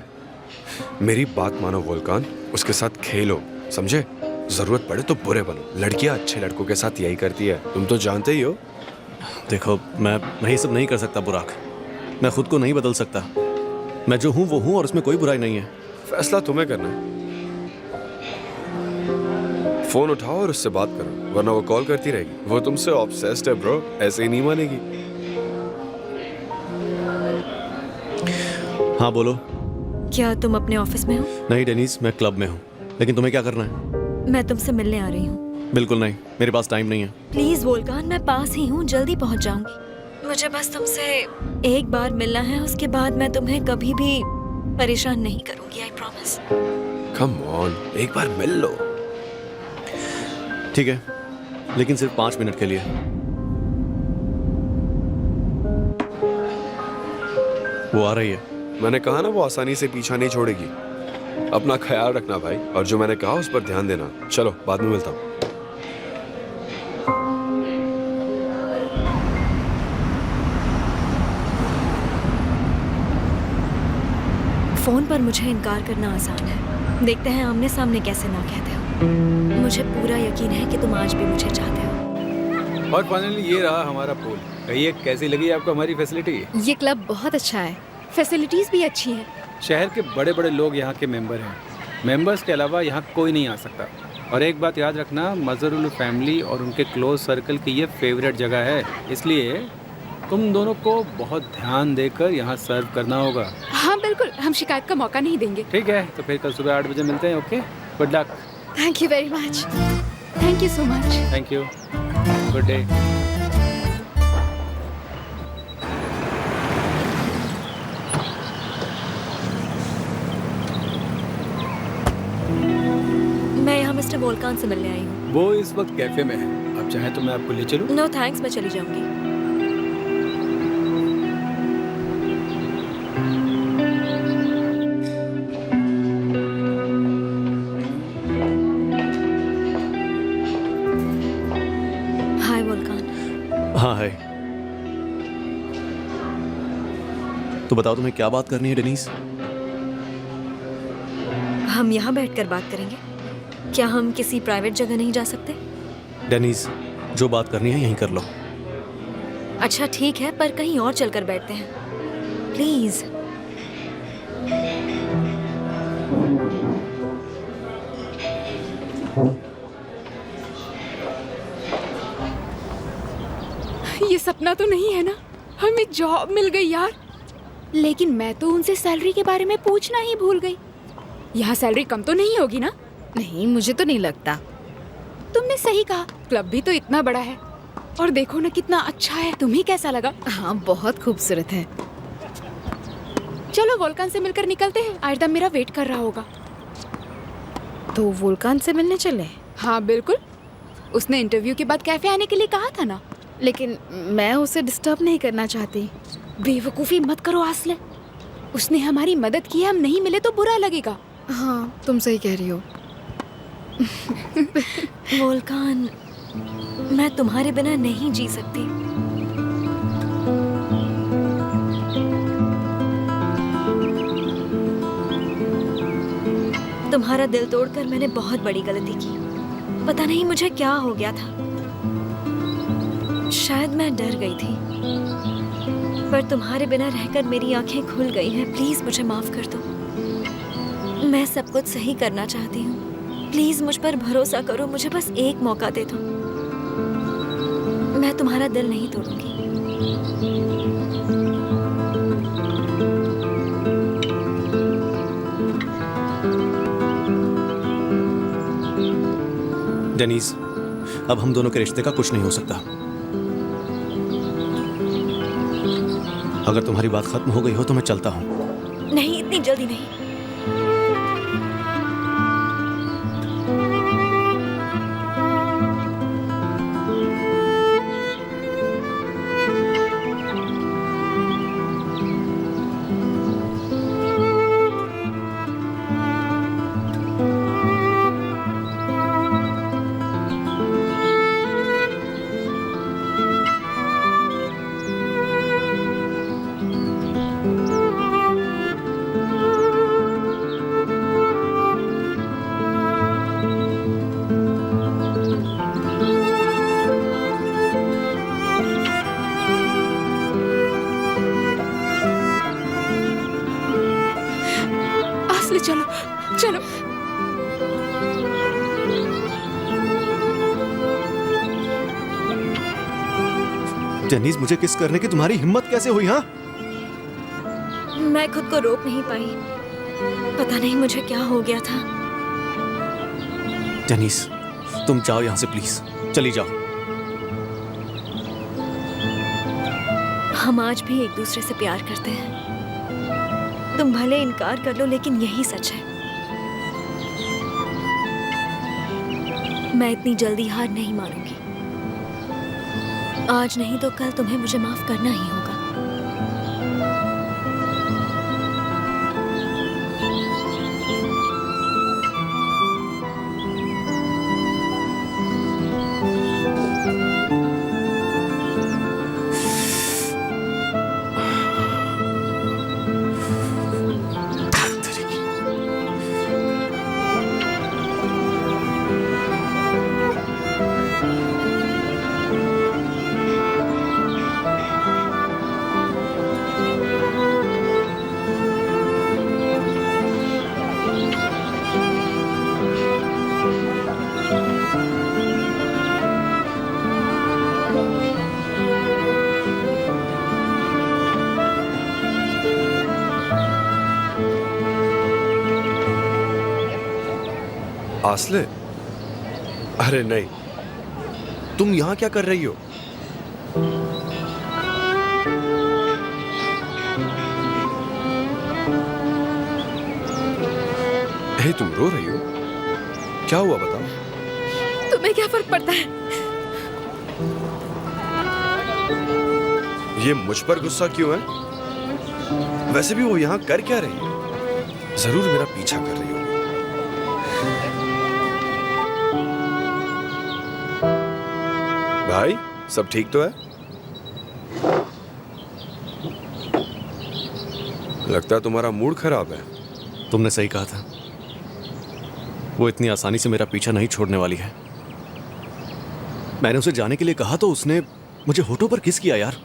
मेरी बात मानो वोल्कान, उसके साथ खेलो, समझे? जरूरत पड़े तो बुरे बनो। लड़कियां अच्छे लड़कों के साथ यही करती है, तुम तो जानते ही हो। देखो, मैं ये सब नहीं कर सकता बुराक। मैं खुद को नहीं बदल सकता। मैं जो हूँ वो हूँ और उसमें कोई बुराई नहीं है। फैसला तुम्हें करना है। फोन उठाओ और उससे बात करो, वरना वो कॉल करती रहेगी। वो तुमसे ऑब्सेस्ड है ब्रो, ऐसे ही नहीं मानेगी। हाँ बोलो। क्या तुम अपने ऑफिस में हो? नहीं डेनिस, मैं क्लब में हूँ। लेकिन तुम्हें क्या करना है? मैं तुमसे मिलने आ रही हूँ। बिल्कुल नहीं, मेरे पास टाइम नहीं है। प्लीज वोल्कान, मैं पास ही हूँ, जल्दी पहुँच जाऊंगी। मुझे बस तुमसे एक बार मिलना है, उसके बाद मैं तुम्हें कभी भी परेशान नहीं करूंगी, आई प्रॉमिस। कम ऑन, एक बार मिल लो। ठीक है, लेकिन सिर्फ 5 मिनट के लिए। वो आ रही है। मैंने कहा ना, वो आसानी से पीछा नहीं छोड़ेगी। अपना ख्याल रखना भाई, और जो मैंने कहा उस पर ध्यान देना। चलो, बाद में मिलता हूँ। फोन पर मुझे इनकार करना आसान है, देखते हैं आमने सामने कैसे ना कहते हो। मुझे पूरा यकीन है कि तुम आज भी मुझे चाहते हो। और फाइनली ये रहा हमारा पूल। कहिए, कैसी लगी आपको हमारी फैसिलिटी? ये क्लब बहुत अच्छा है, फैसिलिटीज भी अच्छी है। शहर के बड़े बड़े लोग यहाँ के मेंबर हैं। मेंबर्स के अलावा यहाँ कोई नहीं आ सकता। और एक बात याद रखना, मजहरुल फैमिली और उनके क्लोज सर्कल की ये फेवरेट जगह है, इसलिए तुम दोनों को बहुत ध्यान देकर यहाँ सर्व करना होगा। हाँ बिल्कुल, हम शिकायत का मौका नहीं देंगे। ठीक है, तो फिर कल सुबह 8 बजे मिलते हैं। Okay, good luck. Thank you very much. Thank you so much. Thank you, good day. मैं यहाँ मिस्टर वोल्कान से मिलने आई हूँ। वो इस वक्त कैफे में है, आप चाहें तो मैं आपको ले चलूँ? नो थैंक्स, मैं चली जाऊंगी। हाय वोल्कान। हाँ है। तो बताओ, तुम्हें क्या बात करनी है डेनिस? हम यहाँ बैठकर बात करेंगे, क्या हम किसी प्राइवेट जगह नहीं जा सकते? डेनिस, जो बात करनी है यहीं कर लो। अच्छा ठीक है, पर कहीं और चलकर बैठते हैं प्लीज। ये सपना तो नहीं है ना? हमें जॉब मिल गई यार। लेकिन मैं तो उनसे सैलरी के बारे में पूछना ही भूल गई। यहाँ सैलरी कम तो नहीं होगी ना? नहीं, मुझे तो नहीं लगता। तुमने सही कहा, क्लब भी तो इतना बड़ा है और देखो ना कितना अच्छा है। तुम्हें कैसा लगा? हाँ, बहुत खूबसूरत है। चलो वोल्कान से मिलकर निकलते हैं, आयरदम मेरा वेट कर रहा होगा। तो वोल्कान से मिलने चले? हाँ बिल्कुल, उसने इंटरव्यू के बाद कैफे आने के लिए कहा था ना। लेकिन मैं उसे डिस्टर्ब नहीं करना चाहती। बेवकूफ़ी मत करो आसले, उसने हमारी मदद की है, हम नहीं मिले तो बुरा लगेगा। हाँ, तुम सही कह रही हो। वोल्कान, मैं तुम्हारे बिना नहीं जी सकती। तुम्हारा दिल तोड़कर मैंने बहुत बड़ी गलती की। पता नहीं मुझे क्या हो गया था, शायद मैं डर गई थी, पर तुम्हारे बिना रहकर मेरी आंखें खुल गई हैं। प्लीज मुझे माफ कर दो। मैं सब कुछ सही करना चाहती हूँ। प्लीज मुझ पर भरोसा करो, मुझे बस एक मौका दे दो। मैं तुम्हारा दिल नहीं तोड़ूंगी। डेनीज, अब हम दोनों के रिश्ते का कुछ नहीं हो सकता। अगर तुम्हारी बात खत्म हो गई हो तो मैं चलता हूँ। नहीं, इतनी जल्दी नहीं। चलो चलो। डेनीज, मुझे किस करने की तुम्हारी हिम्मत कैसे हुई? हाँ, मैं खुद को रोक नहीं पाई। पता नहीं मुझे क्या हो गया था। डेनीज, तुम जाओ यहाँ से प्लीज, चली जाओ। हम आज भी एक दूसरे से प्यार करते हैं। तुम भले इनकार कर लो, लेकिन यही सच है। मैं इतनी जल्दी हार नहीं मानूंगी। आज नहीं तो कल तुम्हें मुझे माफ करना ही होगा। आसले, अरे नहीं, तुम यहां क्या कर रही हो? हे, तुम रो रही हो? क्या हुआ बताओ। तुम्हें क्या फर्क पड़ता है? ये मुझ पर गुस्सा क्यों है? वैसे भी वो यहां कर क्या रही है? जरूर मेरा पीछा कर रही हो। भाई, सब ठीक तो है? लगता है तुम्हारा मूड खराब है। तुमने सही कहा था, वो इतनी आसानी से मेरा पीछा नहीं छोड़ने वाली है। मैंने उसे जाने के लिए कहा तो उसने मुझे होठों पर किस किया यार।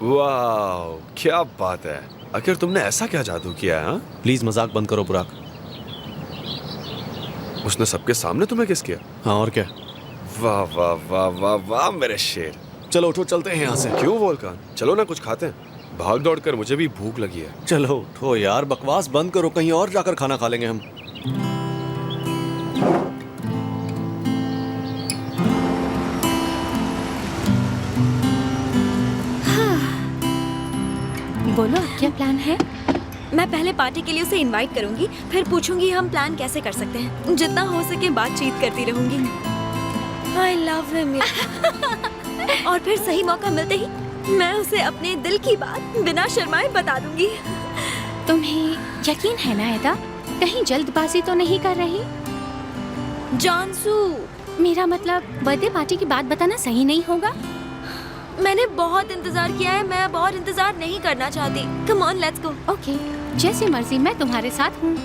वाह, क्या बात है। आखिर तुमने ऐसा क्या जादू किया है? प्लीज मजाक बंद करो बुराक। उसने सबके सामने तुम्हें किस किया? हाँ, और क्या। वाह वाह वाह वाह वाह मेरे शेर। चलो उठो, चलते हैं यहाँ से। क्यों वोल्कान, चलो ना कुछ खाते हैं। भाग दौड़ कर मुझे भी भूख लगी है। चलो उठो यार, बकवास बंद करो, कहीं और जाकर खाना खा लेंगे हम। बोलो अब क्या प्लान है? मैं पहले पार्टी के लिए उसे इनवाइट करूंगी, फिर पूछूंगी हम प्लान कैसे कर सकते हैं। जितना हो सके बातचीत करती रहूंगी। I love him. और फिर सही मौका मिलते ही मैं उसे अपने दिल की बात बिना शर्माए बता दूंगी। तुम्हें यकीन है ना एदा? कहीं जल्दबाजी तो नहीं कर रही? जानसू, मेरा मतलब बर्थडे पार्टी की बात बताना सही नहीं होगा। मैंने बहुत इंतजार किया है, मैं अब और इंतजार नहीं करना चाहती। Come on, let's go. Okay, जैसी मर्जी, मैं तुम्हारे साथ हूँ।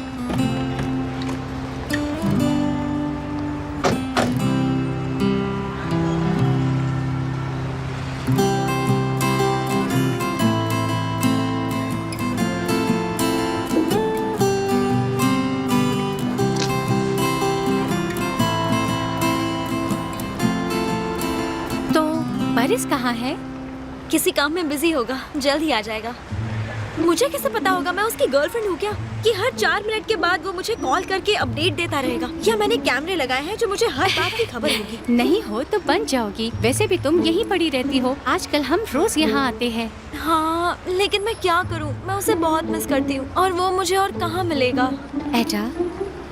परिस कहाँ है? किसी काम में बिजी होगा, जल्द ही आ जाएगा। मुझे कैसे पता होगा? मैं उसकी गर्लफ्रेंड हूँ क्या कि हर 4 मिनट के बाद वो मुझे कॉल करके अपडेट देता रहेगा? या मैंने कैमरे लगाए हैं जो मुझे हर बात की खबर होगी? नहीं हो तो बन जाओगी। वैसे भी तुम यहीं पड़ी रहती हो, आजकल हम रोज यहाँ आते हैं। हाँ, लेकिन मैं क्या करूँ? मैं उसे बहुत मिस करती हूँ और वो मुझे और कहाँ मिलेगा। एडा,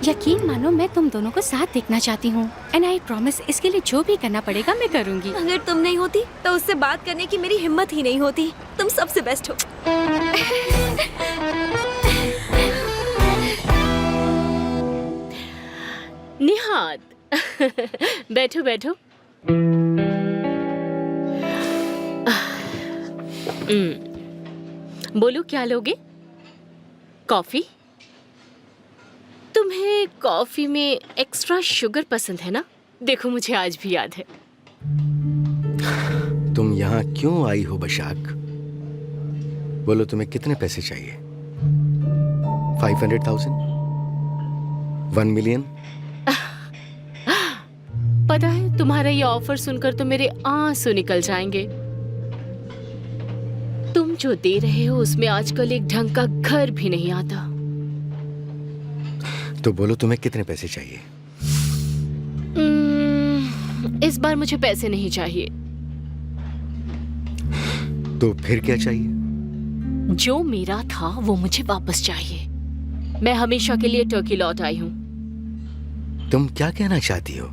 यकीन मानो मैं तुम दोनों को साथ देखना चाहती हूँ। एंड आई प्रॉमिस, इसके लिए जो भी करना पड़ेगा मैं करूँगी। अगर तुम नहीं होती तो उससे बात करने की मेरी हिम्मत ही नहीं होती। तुम सबसे बेस्ट हो। निहाद, बैठो बैठो। बोलो क्या लोगे? कॉफी? तुम्हें कॉफी में एक्स्ट्रा शुगर पसंद है ना? देखो मुझे आज भी याद है। तुम यहाँ क्यों आई हो बशाक? बोलो तुम्हें कितने पैसे चाहिए? 500,000? 1 मिलियन? पता है तुम्हारा ये ऑफर सुनकर तो मेरे आंसू निकल जाएंगे। तुम जो दे रहे हो उसमें आजकल एक ढंग का घर भी नहीं आता। तो बोलो तुम्हें कितने पैसे चाहिए? इस बार मुझे पैसे नहीं चाहिए। तो फिर क्या चाहिए? जो मेरा था वो मुझे वापस चाहिए। मैं हमेशा के लिए टर्की लौट आई हूँ। तुम क्या कहना चाहती हो?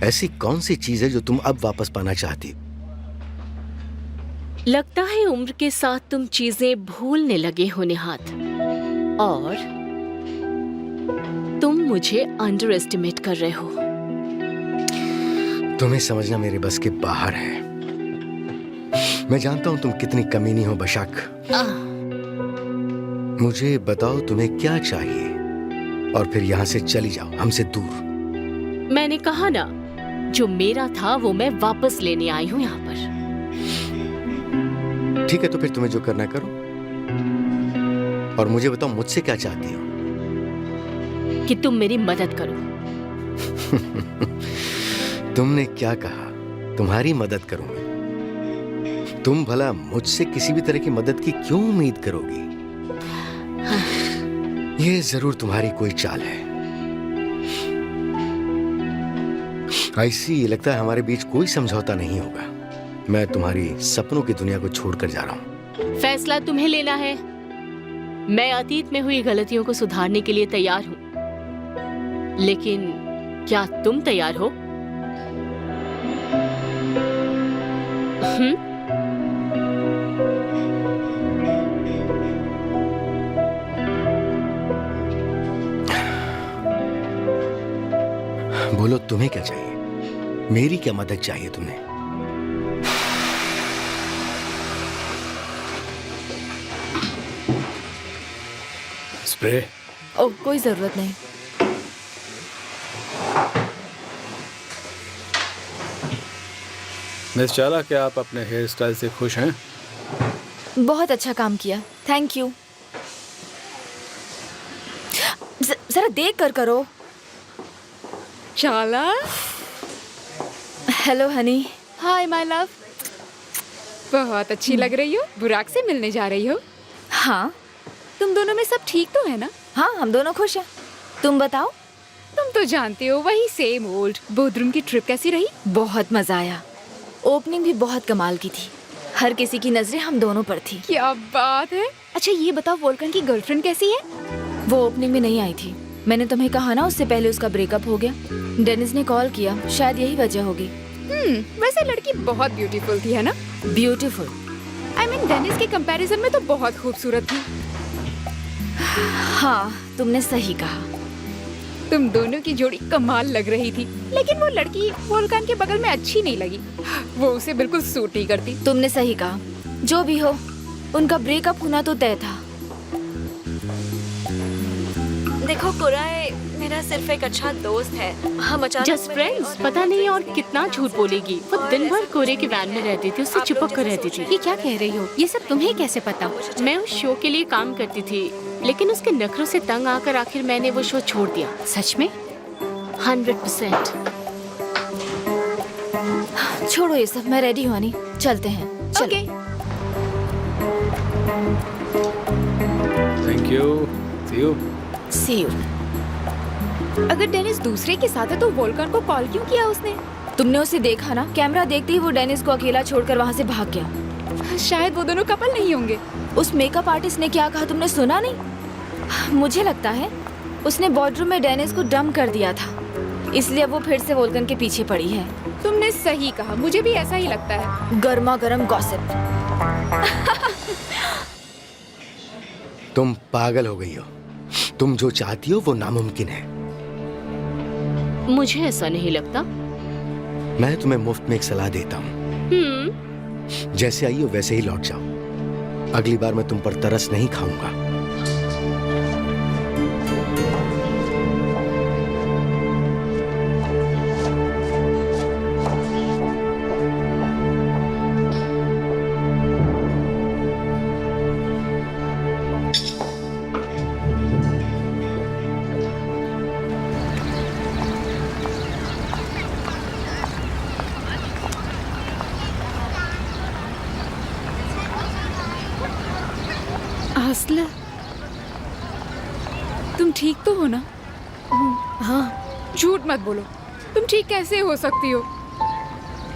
ऐसी कौन सी चीज है जो तुम अब वापस पाना चाहती हो? लगता है उम्र के साथ तुम चीजें भूलने लगे हो निहाद, और तुम मुझे अंडर एस्टिमेट कर रहे हो। तुम्हें समझना मेरे बस के बाहर है। मैं जानता हूं तुम कितनी कमीनी हो बशाक। मुझे बताओ तुम्हें क्या चाहिए और फिर यहाँ से चली जाओ, हमसे दूर। मैंने कहा ना, जो मेरा था वो मैं वापस लेने आई हूँ यहाँ पर। ठीक है, तो फिर तुम्हें जो करना है करो। और मुझे बताओ मुझसे क्या चाहती हो? कि तुम मेरी मदद करो। तुमने क्या कहा? तुम्हारी मदद करूंगी? तुम भला मुझसे किसी भी तरह की मदद की क्यों उम्मीद करोगी? ये जरूर तुम्हारी कोई चाल है। ऐसी लगता है हमारे बीच कोई समझौता नहीं होगा। मैं तुम्हारी सपनों की दुनिया को छोड़कर जा रहा हूँ। फैसला तुम्हें लेना है। मैं अतीत में हुई गलतियों को सुधारने के लिए तैयार हूँ, लेकिन क्या तुम तैयार हो? बोलो तुम्हें क्या चाहिए? मेरी क्या मदद चाहिए तुम्हें? स्प्रे? ओह, कोई जरूरत नहीं। मिस चाला, क्या आप अपने हेयर स्टाइल से खुश हैं? बहुत अच्छा काम किया, थैंक यू। जरा देख कर करो। चाला, hello Honey. Hi my love. बहुत अच्छी लग रही हो। बुराक से मिलने जा रही हो? हाँ। तुम दोनों में सब ठीक तो है ना? हाँ, हम दोनों खुश हैं। तुम बताओ। तुम तो जानते हो, वही सेम ओल्ड। बोधरूम की ट्रिप कैसी रही? बहुत मजा आया। ओपनिंग भी बहुत कमाल की थी। हर किसी की नजरें हम दोनों पर थी। क्या बात है। अच्छा ये बताओ, वोल्कन की गर्लफ्रेंड कैसी है? वो ओपनिंग में नहीं आई थी। मैंने तुम्हें कहा ना, उससे पहले उसका ब्रेकअप हो गया। डेनिस ने कॉल किया, शायद यही वजह होगी। वैसे लड़की बहुत ब्यूटीफुल थी, है ना? ब्यूटीफुल? आई मीन डेनिस के कंपैरिजन में तो बहुत खूबसूरत थी। हाँ, तुमने सही कहा। तुम दोनों की जोड़ी कमाल लग रही थी, लेकिन वो लड़की वोल्कन के बगल में अच्छी नहीं लगी। वो उसे बिल्कुल सूट नहीं करती। तुमने सही कहा। जो भी हो, उनका ब्रेकअप होना तो तय था। देखो कुराए मेरा सिर्फ एक अच्छा दोस्त है। हम अचानक जस्ट फ्रेंड्स। पता नहीं और कितना झूठ बोलेगी। वो दिन भर कोरे की वैन में रहती थी, उससे चिपक कर रहती थी। ये क्या कह रही हो? ये सब तुम्हें कैसे पता? मैं उस शो के लिए काम करती थी, लेकिन उसके नखरों से तंग आकर आखिर मैंने वो शो छोड़ दिया। सच में? 100%। छोड़ो ये सब, मैं रेडी हूँ। चलते हैं। चलो। Thank you. See you. See you. अगर डेनिस दूसरे के साथ है तो वोल्कन को कॉल क्यों किया उसने? तुमने उसे देखा ना, कैमरा देखते ही वो डेनिस को अकेला छोड़कर वहाँ से भाग गया। शायद वो दोनों कपल नहीं होंगे। उस मेकअप आर्टिस्ट ने क्या कहा, तुमने सुना नहीं? मुझे लगता है उसने बॉर्डरूम में डेनिस को डंप कर दिया था, इसलिए वो फिर से वोल्कन के पीछे पड़ी है। तुमने सही कहा, मुझे भी ऐसा ही लगता है। गर्मा गर्म गॉसिप। तुम पागल हो गई हो। तुम जो चाहती हो वो नामुमकिन है। मुझे ऐसा नहीं लगता। मैं तुम्हें मुफ्त में एक सलाह देता हूँ। जैसे आई हो वैसे ही लौट जाओ। अगली बार मैं तुम पर तरस नहीं खाऊंगा। आस्ल, तुम ठीक तो हो ना? हाँ, झूठ मत बोलो। तुम ठीक कैसे हो सकती हो?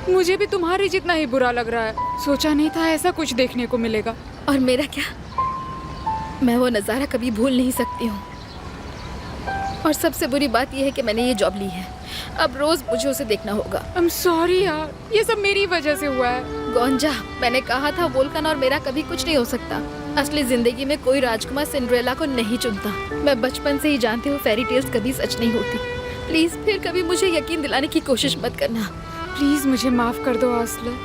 मुझे भी तुम्हारे जितना ही बुरा लग रहा है। सोचा नहीं था ऐसा कुछ देखने को मिलेगा। और मेरा क्या, मैं वो नज़ारा कभी भूल नहीं सकती हूँ। और सबसे बुरी बात यह है कि मैंने ये जॉब ली है, अब रोज मुझे उसे देखना होगा। I'm sorry यार, ये सब मेरी वजह से हुआ है। गोंजा, मैंने कहा था वोल्कन और मेरा कभी कुछ नहीं हो सकता। असली जिंदगी में कोई राजकुमार सिंड्रेला को नहीं चुनता। मैं बचपन से ही जानती हूँ फेरी टेल्स कभी सच नहीं होती। प्लीज फिर कभी मुझे यकीन दिलाने की कोशिश मत करना। प्लीज मुझे माफ कर दो आस्ल।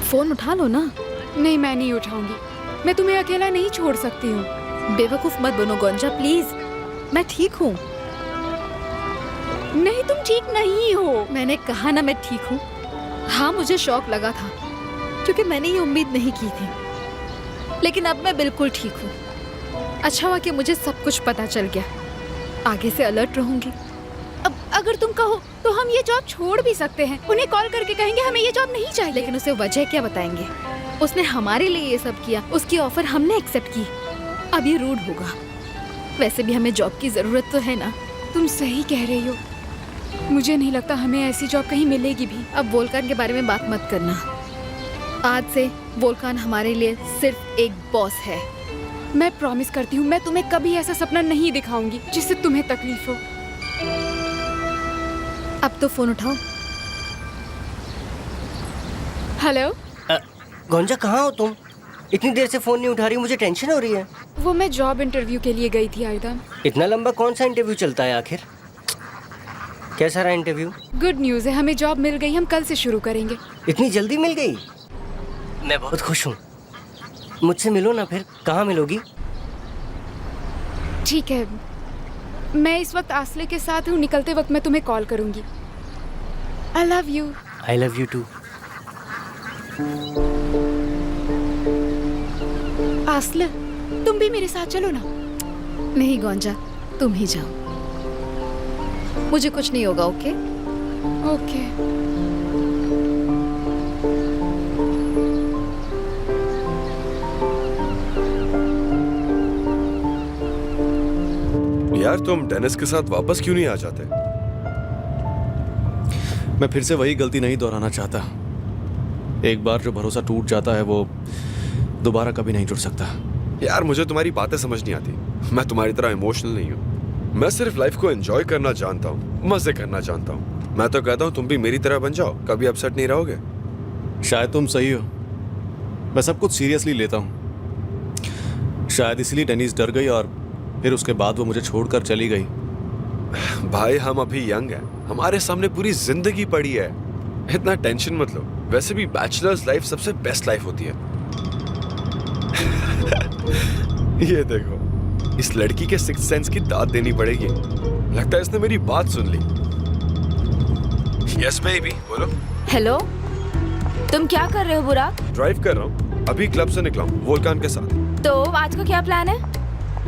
फोन उठा लो ना। नहीं, मैं नहीं उठाऊंगी। मैं तुम्हें अकेला नहीं छोड़ सकती हूँ। बेवकूफ मत बनो गोंजा, प्लीज। मैं ठीक हूँ। नहीं, तुम ठीक नहीं हो। मैंने कहा ना मैं ठीक हूँ। हाँ, मुझे शौक लगा था क्योंकि मैंने ये उम्मीद नहीं की थी, लेकिन अब मैं बिल्कुल ठीक हूँ। अच्छा हुआ कि मुझे सब कुछ पता चल गया। आगे से अलर्ट रहूंगी। अब अगर तुम कहो तो हम ये जॉब छोड़ भी सकते हैं। उन्हें कॉल करके कहेंगे हमें ये जॉब नहीं चाहिए। लेकिन उसे वजह क्या बताएंगे? उसने हमारे लिए ये सब किया, उसकी ऑफर हमने एक्सेप्ट की। अब ये रूड होगा। वैसे भी हमें जॉब की जरूरत तो है ना। तुम सही कह रही हो। मुझे नहीं लगता हमें ऐसी जॉब कहीं मिलेगी भी। अब वोल्कन के बारे में बात मत करना। आज से वोल्कन हमारे लिए सिर्फ एक बॉस है। मैं प्रॉमिस करती हूँ, मैं तुम्हें कभी ऐसा सपना नहीं दिखाऊंगी जिससे तुम्हें तकलीफ हो। अब तो फोन उठाओ। हेलो गोंजा, कहाँ हो तुम? इतनी देर से फोन नहीं उठा रही, मुझे टेंशन हो रही है। वो मैं जॉब इंटरव्यू के लिए गई थी आयदा। इतना लंबा कौन सा इंटरव्यू चलता है आखिर? कैसा रहा इंटरव्यू? गुड न्यूज़ है, हमें जॉब मिल गई। हम कल से शुरू करेंगे। इतनी जल्दी मिल गई? मैं बहुत खुश हूँ। मुझसे मिलो ना फिर। कहाँ मिलोगी? ठीक है, मैं इस वक्त आस्ले के साथ हूँ। निकलते वक्त मैं तुम्हें कॉल करूंगी। I love you. I love you too. आस्ले, तुम भी मेरे साथ चलो ना। नहीं गोंजा, तुम ही जाओ। मुझे कुछ नहीं होगा, ओके? ओके। यार तुम डेनिस के साथ वापस क्यों नहीं आ जाते? मैं फिर से वही गलती नहीं दोहराना चाहता। एक बार जो भरोसा टूट जाता है वो दोबारा कभी नहीं जुड़ सकता। यार मुझे तुम्हारी बातें समझ नहीं आती। मैं तुम्हारी तरह इमोशनल नहीं हूँ। मैं सिर्फ लाइफ को एंजॉय करना जानता हूँ, मजे करना जानता हूँ। मैं तो कहता हूँ तुम भी मेरी तरह बन जाओ, कभी अपसेट नहीं रहोगे। शायद तुम सही हो। मैं सब कुछ सीरियसली लेता हूँ। शायद इसलिए डेनिस डर गई और फिर उसके बाद वो मुझे छोड़कर चली गई। भाई हम अभी यंग हैं, हमारे सामने पूरी जिंदगी पड़ी है। इतना टेंशन मत लो। वैसे भी बैचलर्स लाइफ सबसे बेस्ट लाइफ होती है। ये देखो, इस लड़की के सिक्स्थ सेंस की दाद देनी पड़ेगी। लगता है इसने मेरी बात सुन ली। यस बेबी, बोलो। हेलो, तुम क्या कर रहे हो बुराक? ड्राइव कर रहा हूँ, अभी क्लब से निकला हूँ वोल्कान के साथ। तो आज का क्या प्लान है?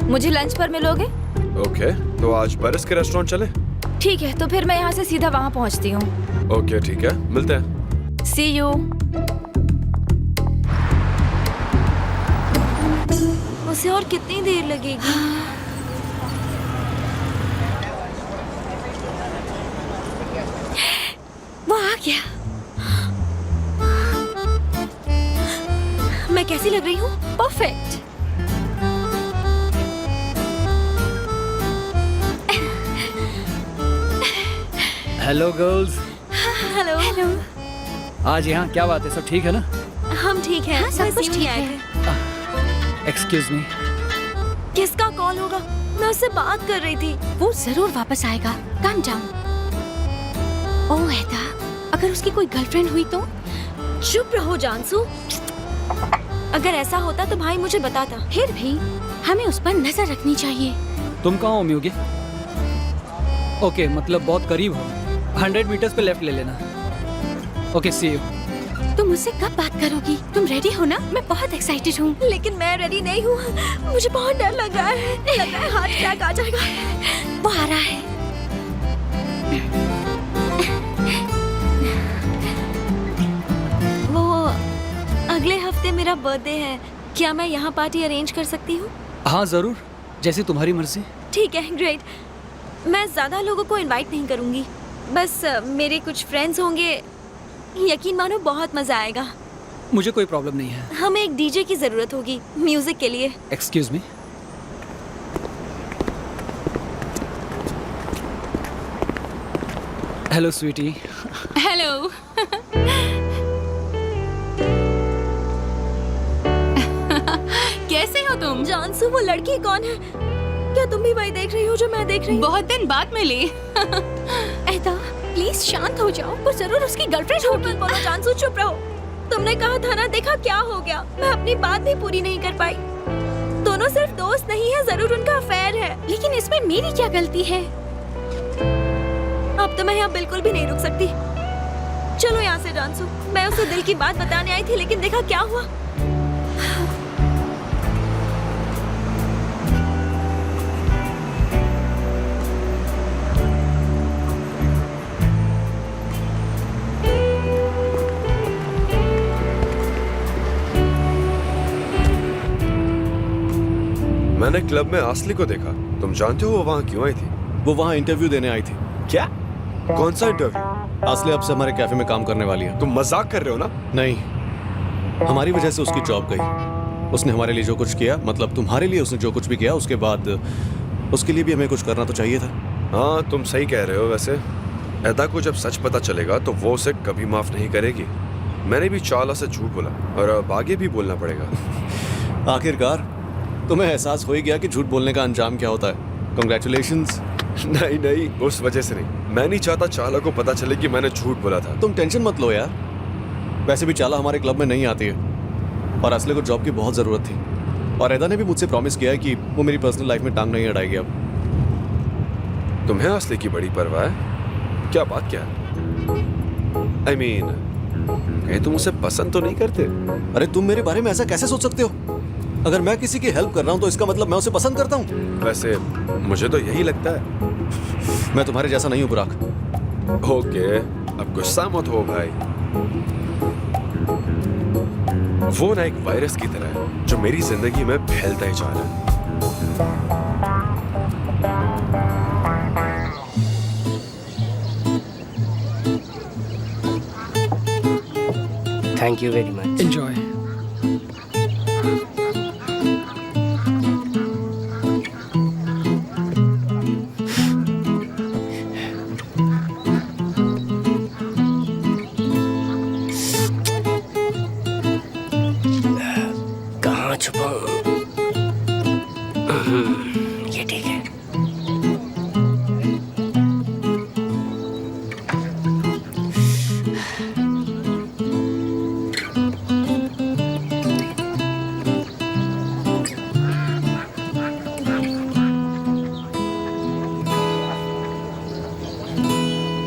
मुझे लंच पर मिलोगे? ओके, तो आज बरस के रेस्टोरेंट चले? ठीक है, तो फिर मैं यहाँ से सीधा वहाँ पहुँचती हूँ। ओके ठीक है, मिलते हैं। सी यू। उसे और कितनी देर लगेगी? वो आ गया। मैं कैसी लग रही हूँ? Perfect. Hello girls. Hello. Hello. आज यहाँ क्या बात है, सब ठीक है ना? हम ठीक हैं। सब कुछ ठीक है। Excuse me. किसका कॉल होगा? मैं उससे बात कर रही थी। वो जरूर वापस आएगा। Calm down. ओह ऐदा, अगर उसकी कोई गर्लफ्रेंड हुई तो? चुप रहो जानसू। अगर ऐसा होता तो भाई मुझे बताता। फिर भी हमें उस पर नजर रखनी चाहिए। तुम कहाँ हो म्यूगी? ओके, मतलब बहुत करीब हो। 100 मीटर्स पे लेफ्ट ले लेना। Okay, see you. तुम मुझसे कब बात करोगी? तुम रेडी हो ना? मैं बहुत एक्साइटेड हूँ। लेकिन मैं रेडी नहीं हूँ। मुझे बहुत डर लग रहा है। लग रहा है हार्ट अटैक आ जाएगा। वो आ रहा है। वो अगले हफ्ते मेरा बर्थडे है। क्या मैं यहाँ पार्टी अरेंज कर सकती हूँ? हाँ जरूर, जैसी तुम्हारी मर्जी। ठीक है, ग्रेट। मैं ज्यादा लोगों को इनवाइट नहीं करूँगी। बस मेरे कुछ फ्रेंड्स होंगे। यकीन मानो बहुत मजा आएगा। मुझे कोई प्रॉब्लम नहीं है। हमें एक डीजे की जरूरत होगी म्यूजिक के लिए। Excuse me. Hello sweetie. Hello. कैसे हो तुम? जानसू, वो लड़की कौन है? क्या तुम भी वही देख रही हो जो मैं देख रही हूँ? बहुत दिन बाद मिली। ऐदा, प्लीज शांत हो जाओ। वो जरूर उसकी गर्लफ्रेंड होगी। मत बोलो जानसू, चुप रहो। तुमने कहा था ना, देखा क्या हो गया। मैं अपनी बात भी पूरी नहीं कर पाई। दोनों सिर्फ दोस्त नहीं है, जरूर उनका अफेयर है। लेकिन इसमें मेरी क्या गलती है? अब तो मैं यहाँ बिल्कुल भी नहीं रुक सकती। चलो यहाँ से जानसू। मैं उसे दिल की बात बताने आई थी, लेकिन देखा क्या हुआ। मैंने क्लब में आसली को देखा। तुम जानते हो वो वहाँ क्यों आई थी? वो वहाँ इंटरव्यू देने आई थी। क्या? कौन सा इंटरव्यू? आसली अब से हमारे कैफे में काम करने वाली है। तुम मजाक कर रहे हो ना? नहीं, हमारी वजह से उसकी जॉब गई। उसने हमारे लिए जो कुछ किया, मतलब तुम्हारे लिए उसने जो कुछ भी किया, उसके बाद उसके लिए भी हमें कुछ करना तो चाहिए था। हाँ, तुम सही कह रहे हो। वैसे ऐदा को जब सच पता चलेगा तो वो उसे कभी माफ नहीं करेगी। मैंने भी चाला से झूठ बोला और अब आगे भी बोलना पड़ेगा। आखिरकार तुम्हें एहसास हो ही गया कि झूठ बोलने का अंजाम क्या होता है। कांग्रेचुलेशंस। नहीं नहीं, उस वजह से नहीं। मैं नहीं चाहता चाला को पता चले कि मैंने झूठ बोला था। तुम टेंशन मत लो यार। वैसे भी चाला हमारे क्लब में नहीं आती है और असले को जॉब की बहुत ज़रूरत थी। और ऐदा ने भी मुझसे प्रॉमिस किया है कि वो मेरी पर्सनल लाइफ में टांग नहीं अड़ाएगी। अब तुम्हें असले की बड़ी परवाह है? क्या बात क्या है? I mean, कहीं तुम उसे पसंद तो नहीं करते? अरे तुम मेरे बारे में ऐसा कैसे सोच सकते हो? अगर मैं किसी की हेल्प कर रहा हूँ तो इसका मतलब मैं उसे पसंद करता हूँ? वैसे मुझे तो यही लगता है। मैं तुम्हारे जैसा नहीं हूँ बुराक। ओके, अब गुस्सा मत हो भाई। वो ना एक वायरस की तरह है जो मेरी जिंदगी में फैलता ही जा रहा है। Thank you very much. Enjoy. कहाँ छुपाऊं? ये ठीक है।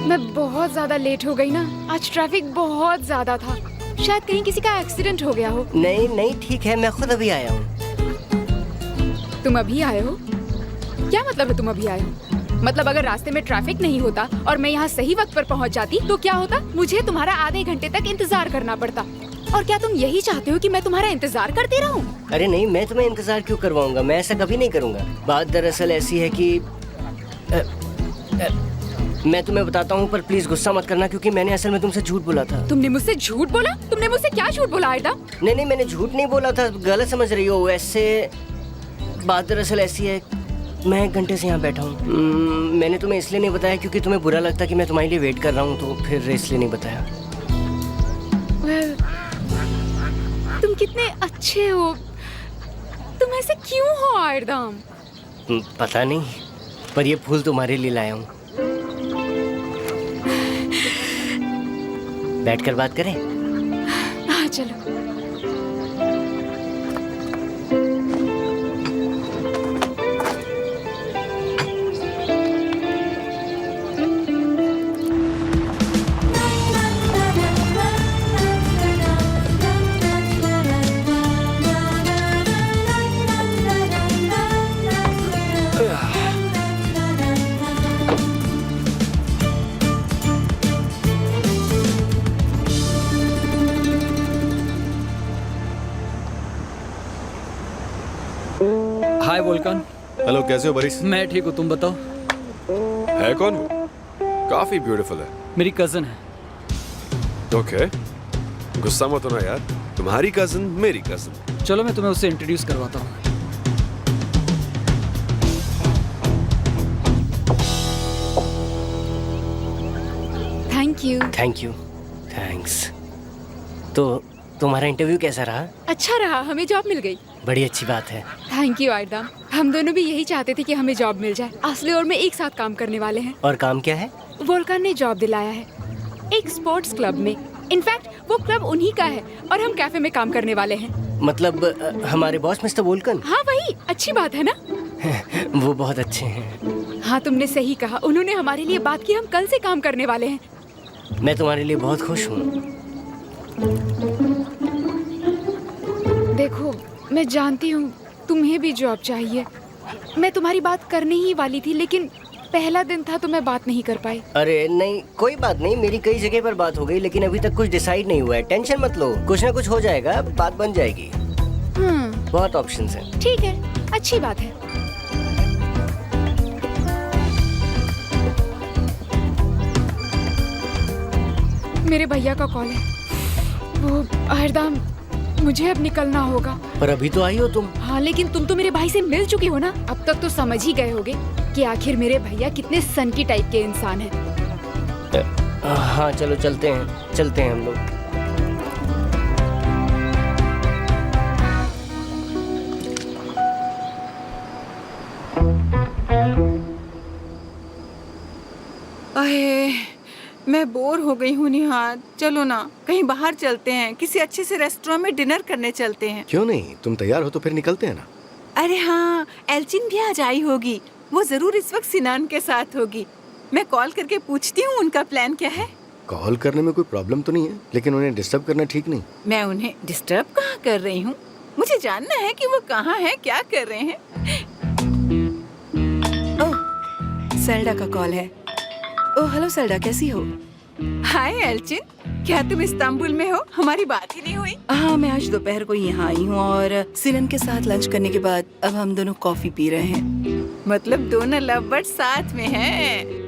मैं बहुत ज्यादा लेट हो गई ना, आज ट्रैफिक बहुत ज्यादा था। शायद कहीं किसी का एक्सीडेंट हो गया हो। नहीं नहीं ठीक है, मैं खुद अभी आया हूँ। तुम अभी आए हो? क्या मतलब है तुम अभी आए हो? मतलब अगर रास्ते में ट्रैफिक नहीं होता और मैं यहाँ सही वक्त पर पहुँच जाती तो क्या होता? मुझे तुम्हारा आधे घंटे तक इंतजार करना पड़ता। और क्या तुम यही चाहते हो कि मैं तुम्हारा इंतजार करती रहूं? अरे नहीं, मैं तुम्हें इंतजार क्यों करवाऊंगा? मैं ऐसा कभी नहीं करूंगा। बात दरअसल ऐसी है कि मैं तुम्हें बताता हूँ, पर प्लीज गुस्सा मत करना, क्योंकि मैंने असल में तुमसे झूठ बोला था। तुमने मुझसे झूठ बोला? तुमने मुझसे क्या झूठ बोला आयदा? नहीं नहीं, मैंने झूठ नहीं बोला था, गलत समझ रही हो। वैसे बात दरअसल ऐसी है, मैं 1 घंटे से यहाँ बैठा हूँ। मैंने तुम्हें इसलिए नहीं बताया क्योंकि तुम्हें बुरा लगता कि मैं तुम्हारे लिए वेट कर रहा हूँ, तो फिर इसलिए नहीं बताया। तुम कितने अच्छे हो। तुम ऐसे क्यों हो आयरदाम? पता नहीं, पर ये फूल तुम्हारे लिए लाया हूँ। बैठकर बात करें? हाँ चलो। हाय वोल्कन। हेलो, कैसे हो बरिस? मैं ठीक हूँ, तुम बताओ। है कौन वो? काफी ब्यूटीफुल है। मेरी कजन है। ओके, गुस्सा मत होना यार, तुम्हारी कजन मेरी कजन। चलो मैं तुम्हें उससे इंट्रोड्यूस करवाता हूँ। Thank you. Thank you, thanks. तो तुम्हारा इंटरव्यू कैसा रहा? अच्छा रहा, हमें जॉब मिल गई। बड़ी अच्छी बात है। थैंक यू आयरदाम। हम दोनों भी यही चाहते थे कि हमें जॉब मिल जाए। असली और मैं एक साथ काम करने वाले हैं। और काम क्या है? वोल्कन ने जॉब दिलाया है एक स्पोर्ट्स क्लब में। इनफैक्ट वो क्लब उन्हीं का है और हम कैफे में काम करने वाले हैं। मतलब हमारे बॉस मिस्टर वोल्कन? हाँ वही, अच्छी बात है ना? वो बहुत अच्छे हैं। हाँ तुमने सही कहा, उन्होंने हमारे लिए बात की। हम कल से काम करने वाले हैं। मैं तुम्हारे लिए बहुत खुश हूँ। देखो, मैं जानती हूँ तुम्हें भी जॉब चाहिए। मैं तुम्हारी बात करने ही वाली थी, लेकिन पहला दिन था तो मैं बात नहीं कर पाई। अरे नहीं, कोई बात नहीं, मेरी कई जगह पर बात हो गई, लेकिन अभी तक कुछ डिसाइड नहीं हुआ है। टेंशन मत लो, कुछ ना कुछ हो जाएगा, बात बन जाएगी। बहुत ऑप्शंस हैं। ठीक है, अच्छी बात है। मेरे भैया का कॉल है। वो आयरदाम, मुझे अब निकलना होगा। पर अभी तो आई हो तुम। हाँ लेकिन तुम तो मेरे भाई से मिल चुकी हो ना। अब तक तो समझ ही गए होगे कि आखिर मेरे भैया कितने सनकी टाइप के इंसान हैं। हाँ चलो चलते हैं हम लोग। अरे मैं बोर हो गई हूँ निहार। चलो ना कहीं बाहर चलते हैं, किसी अच्छे से रेस्टोरेंट में डिनर करने चलते हैं। क्यों नहीं, तुम तैयार हो तो फिर निकलते हैं ना। अरे हाँ, एल्चिन भी आज आई होगी। वो जरूर इस वक्त सिनान के साथ होगी। मैं कॉल करके पूछती हूँ उनका प्लान क्या है। कॉल करने में कोई प्रॉब्लम तो नहीं है, लेकिन उन्हें डिस्टर्ब करना ठीक नहीं। मैं उन्हें डिस्टर्ब कहाँ कर रही हूँ? मुझे जानना है कि वो कहाँ है, क्या कर रहे हैं। ओह, सेल्डा का कॉल है। ओह हेलो सेल्डा, कैसी हो? हाय एल्चिन, क्या तुम इस्तांबुल में हो? हमारी बात ही नहीं हुई। हाँ, मैं आज दोपहर को यहाँ आई हूँ और सिलन के साथ लंच करने के बाद अब हम दोनों कॉफी पी रहे हैं। मतलब दोनों लव बर्ड साथ में हैं।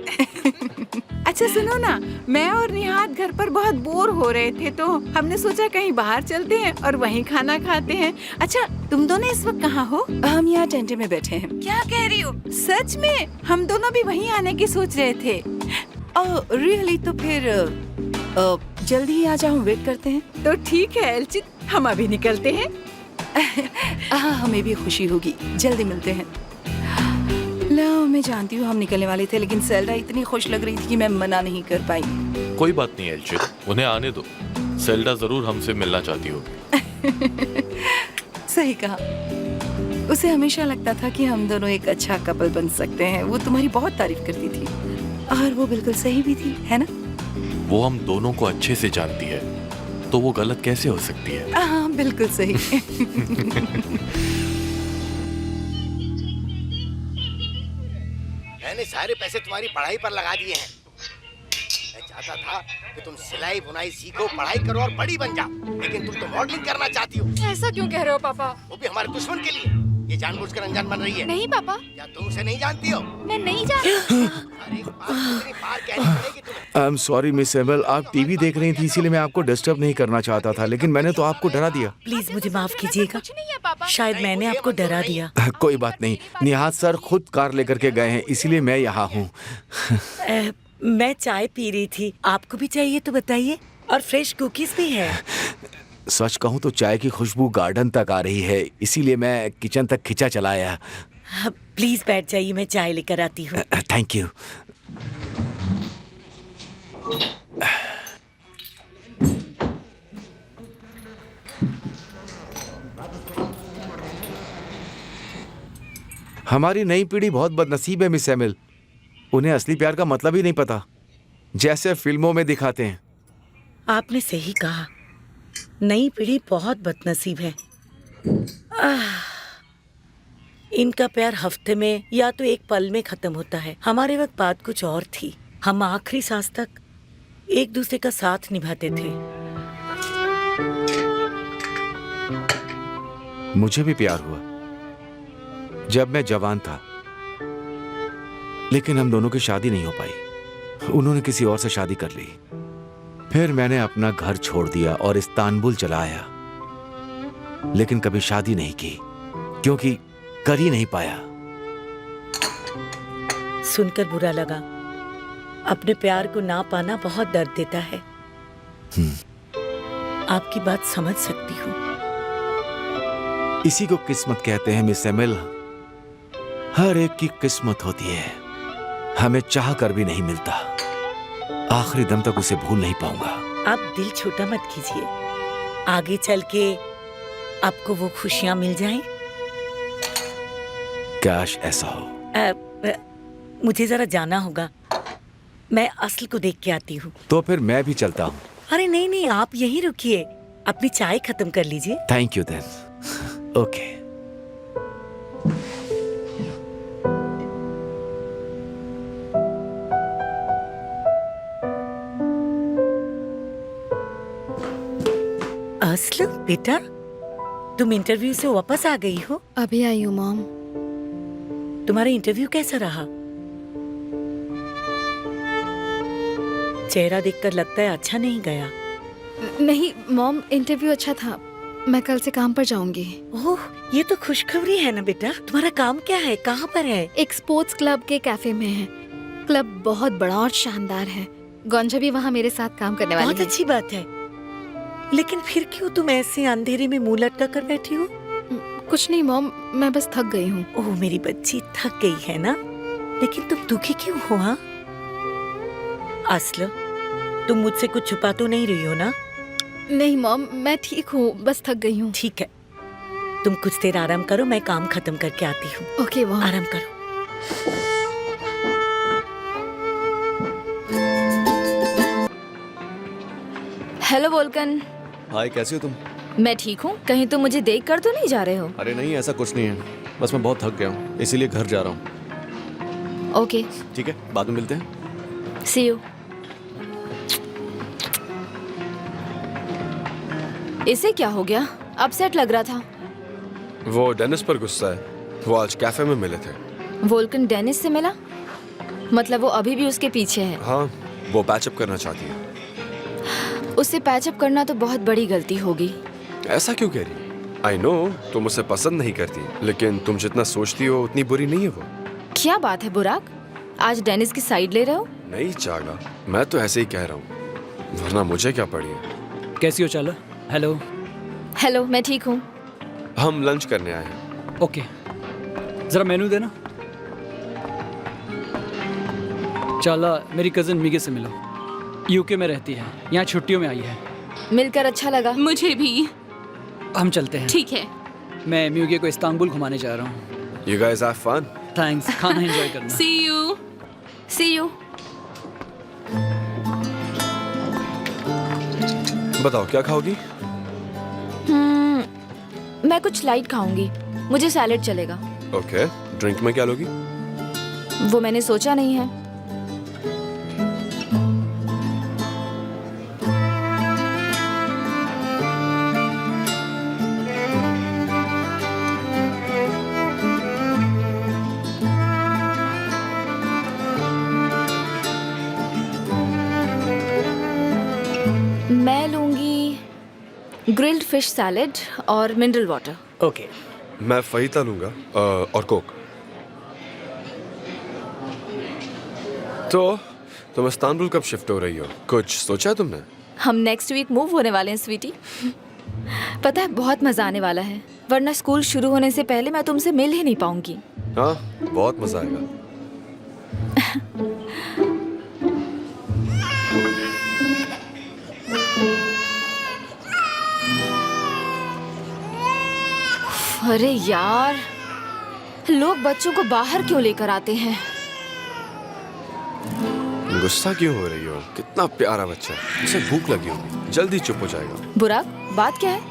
अच्छा सुनो ना, मैं और निहाद घर पर बहुत बोर हो रहे थे तो हमने सोचा कहीं बाहर चलते हैं और वहीं खाना खाते हैं। अच्छा तुम दोनों इस वक्त कहाँ हो? हम यहाँ टेंटे में बैठे हैं। क्या कह रही हो? सच में? हम दोनों भी वहीं आने की सोच रहे थे। Oh really? तो फिर जल्दी ही आ जाओ, वेट करते हैं। तो ठीक है एल्चिन, हम अभी निकलते हैं। हमें भी खुशी होगी, जल्दी मिलते हैं। लो मैं जानती हूँ हम निकलने वाले थे, लेकिन सेल्डा इतनी खुश लग रही थी कि मैं मना नहीं कर पाई। कोई बात नहीं एल्चिन, उन्हें आने दो। सेल्डा जरूर हमसे मिलना चाहती होगी। सही कहा। उसे हमेशा लगता था कि हम दोनों एक अच्छा कपल बन सकते हैं। वो तुम्हारी बहुत तारीफ करती थी और वो बिल्कुल सही भी थी, है ना? वो हम दोनों को अच्छे से जानती है, तो वो गलत कैसे हो सकती है? हाँ बिल्कुल सही। मैंने सारे पैसे तुम्हारी पढ़ाई पर लगा दिए हैं। मैं चाहता था कि तुम सिलाई बुनाई सीखो, पढ़ाई करो और बड़ी बन जाओ, लेकिन तुम तो मॉडलिंग करना चाहती हो। ऐसा क्यों कह रहे हो पापा? वो भी हमारे दुश्मन के लिए। ये जानबूझकर अनजान बन रही है। नहीं पापा, क्या तुम उसे नहीं जानती हो? मैं नहीं जानती। अरे बार कहनी पड़ेगी तुम्हें। I am sorry miss Emil, आप टीवी देख रही थी इसीलिए मैं आपको डिस्टर्ब नहीं करना चाहता था, लेकिन मैंने तो आपको डरा दिया। प्लीज मुझे माफ कीजिएगा, शायद मैंने आपको डरा दिया। कोई बात नहीं, निहाद सर खुद कार लेकर के गए हैं, इसीलिए मैं यहाँ हूँ। मैं चाय पी रही थी, आपको भी चाहिए तो बताइए, और फ्रेश कुकीज भी है। सच कहूँ तो चाय की खुशबू गार्डन तक आ रही है, इसीलिए मैं किचन तक खिंचा चला आया। प्लीज बैठ जाइए, मैं चाय लेकर आती हूँ। Thank you. हमारी नई पीढ़ी बहुत बदनसीब है मिस एमिल। उन्हें असली प्यार का मतलब ही नहीं पता, जैसे फिल्मों में दिखाते हैं। आपने सही कहा, नई पीढ़ी बहुत बदनसीब है। इनका प्यार हफ्ते में या तो एक पल में खत्म होता है। हमारे वक्त बात कुछ और थी। हम आखिरी सांस तक एक दूसरे का साथ निभाते थे। मुझे भी प्यार हुआ जब मैं जवान था, लेकिन हम दोनों की शादी नहीं हो पाई। उन्होंने किसी और से शादी कर ली। फिर मैंने अपना घर छोड़ दिया और इस्तांबुल चला आया, लेकिन कभी शादी नहीं की क्योंकि कर ही नहीं पाया। सुनकर बुरा लगा। अपने प्यार को ना पाना बहुत दर्द देता है। आपकी बात समझ सकती हूँ। इसी को किस्मत कहते हैं मिस एमिल। हर एक की किस्मत होती है, हमें चाह कर भी नहीं मिलता। आखिरी दम तक उसे भूल नहीं पाऊंगा। आप दिल छोटा मत कीजिए, आगे चल के आपको वो खुशियां मिल जाएं। काश ऐसा हो। मुझे जरा जाना होगा, मैं असल को देख के आती हूँ। तो फिर मैं भी चलता हूँ। अरे नहीं नहीं, आप यहीं रुकिए, अपनी चाय खत्म कर लीजिए। Thank you then. ओके। असल बेटा, तुम इंटरव्यू से वापस आ गई हो? अभी आई हूँ मॉम। तुम्हारा इंटरव्यू कैसा रहा? चेहरा देखकर लगता है अच्छा नहीं गया। नहीं मॉम, इंटरव्यू अच्छा था। मैं कल से काम पर जाऊंगी। ओह, ये तो खुशखबरी है ना बेटा। तुम्हारा काम क्या है, कहाँ पर है? एक स्पोर्ट्स क्लब के कैफे में है। क्लब बहुत बड़ा और शानदार है। गोंजा भी वहाँ मेरे साथ काम करने वाली है। बहुत अच्छी बात है, लेकिन फिर क्यों तुम ऐसे अंधेरे में मुंह लटका कर बैठी हो? कुछ नहीं मॉम, मैं बस थक गई हूँ। ओह मेरी बच्ची, थक गई है ना? लेकिन तुम दुखी क्यों हो? हाँ असल, तुम मुझसे कुछ छुपा तो नहीं रही हो ना? नहीं मॉम, मैं ठीक हूँ, बस थक गई हूँ। ठीक है, तुम कुछ देर आराम करो, मैं काम खत्म करके आती हूँ। Okay mom. आराम करो। Hello Vulcan. हाय, कैसी हो तुम? मैं ठीक हूँ। कहीं तुम मुझे देख कर तो नहीं जा रहे हो? अरे नहीं, ऐसा कुछ नहीं है, बस मैं बहुत थक गया हूँ, इसीलिए घर जा रहा हूँ। ओके, ठीक है, बाद में मिलते हैं। सी यू। इसे क्या हो गया? अपसेट लग रहा था। वो डेनिस पर गुस्सा है। वो आज कैफे में मिले थे। वोल्कन डेनिस से मिला? मतलब वो अभी भी उसके पीछे है? हाँ, वो पैचअप करना चाहती है। उससे पैचअप करना तो बहुत बड़ी गलती होगी। ऐसा क्यों कह रही? आई नो तुम उसे पसंद नहीं करती, लेकिन तुम जितना सोचती हो उतनी बुरी नहीं है वो। क्या बात है बुराक, आज डेनिस की साइड ले रहे हो? नहीं चागा, मैं तो ऐसे ही कह रहा हूँ, वरना मुझे क्या पड़ी है। कैसी हो चाला? हेलो। हेलो, मैं ठीक हूँ। हम लंच करने आए हैं। ओके, जरा मेनू देना। चाला मेरी कजिन मिगे से मिलो, यूके में रहती है, यहाँ छुट्टियों में आई है। मिलकर अच्छा लगा। मुझे भी। हम चलते हैं। ठीक है। मैं म्यूगे को इस्तांबुल घुमाने जा रहा हूँ। You guys have fun? Thanks, खाना एंजॉय करना। See you. See you. बताओ क्या खाओगी? मैं कुछ लाइट खाऊंगी, मुझे सैलेड चलेगा। ओके, ड्रिंक में क्या लोगी? वो मैंने सोचा नहीं है। मैं लूंगी ग्रिल्ड फिश सैलेड और मिनरल वाटर। ओके। मैं फहीता लूंगा और कोक। तो तुम इस्तांबुल कब शिफ्ट हो रही हो? कुछ सोचा तुमने? हम नेक्स्ट वीक मूव होने वाले हैं स्वीटी। पता है बहुत मजा आने वाला है, वरना स्कूल शुरू होने से पहले मैं तुमसे मिल ही नहीं पाऊंगी। हाँ, बहुत मजा आएगा। अरे यार, लोग बच्चों को बाहर क्यों लेकर आते हैं? गुस्सा क्यों हो रही हो? कितना प्यारा बच्चा है, उसे भूख लगी होगी, जल्दी चुप हो जाएगा। बुराक, बात क्या है?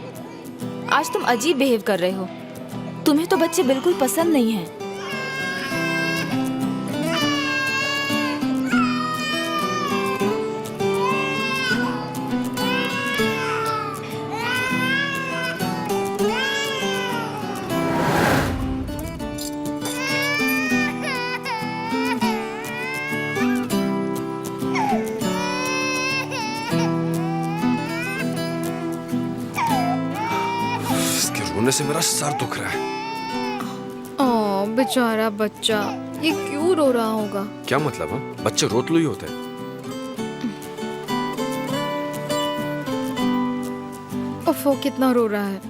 आज तुम अजीब बिहेव कर रहे हो। तुम्हें तो बच्चे बिल्कुल पसंद नहीं हैं। रोने से मेरा सर दुख रहा है। ओह बेचारा बच्चा, ये क्यों रो रहा होगा? क्या मतलब है? बच्चे रोतलू ही होते हैं। ओफो, कितना रो रहा है।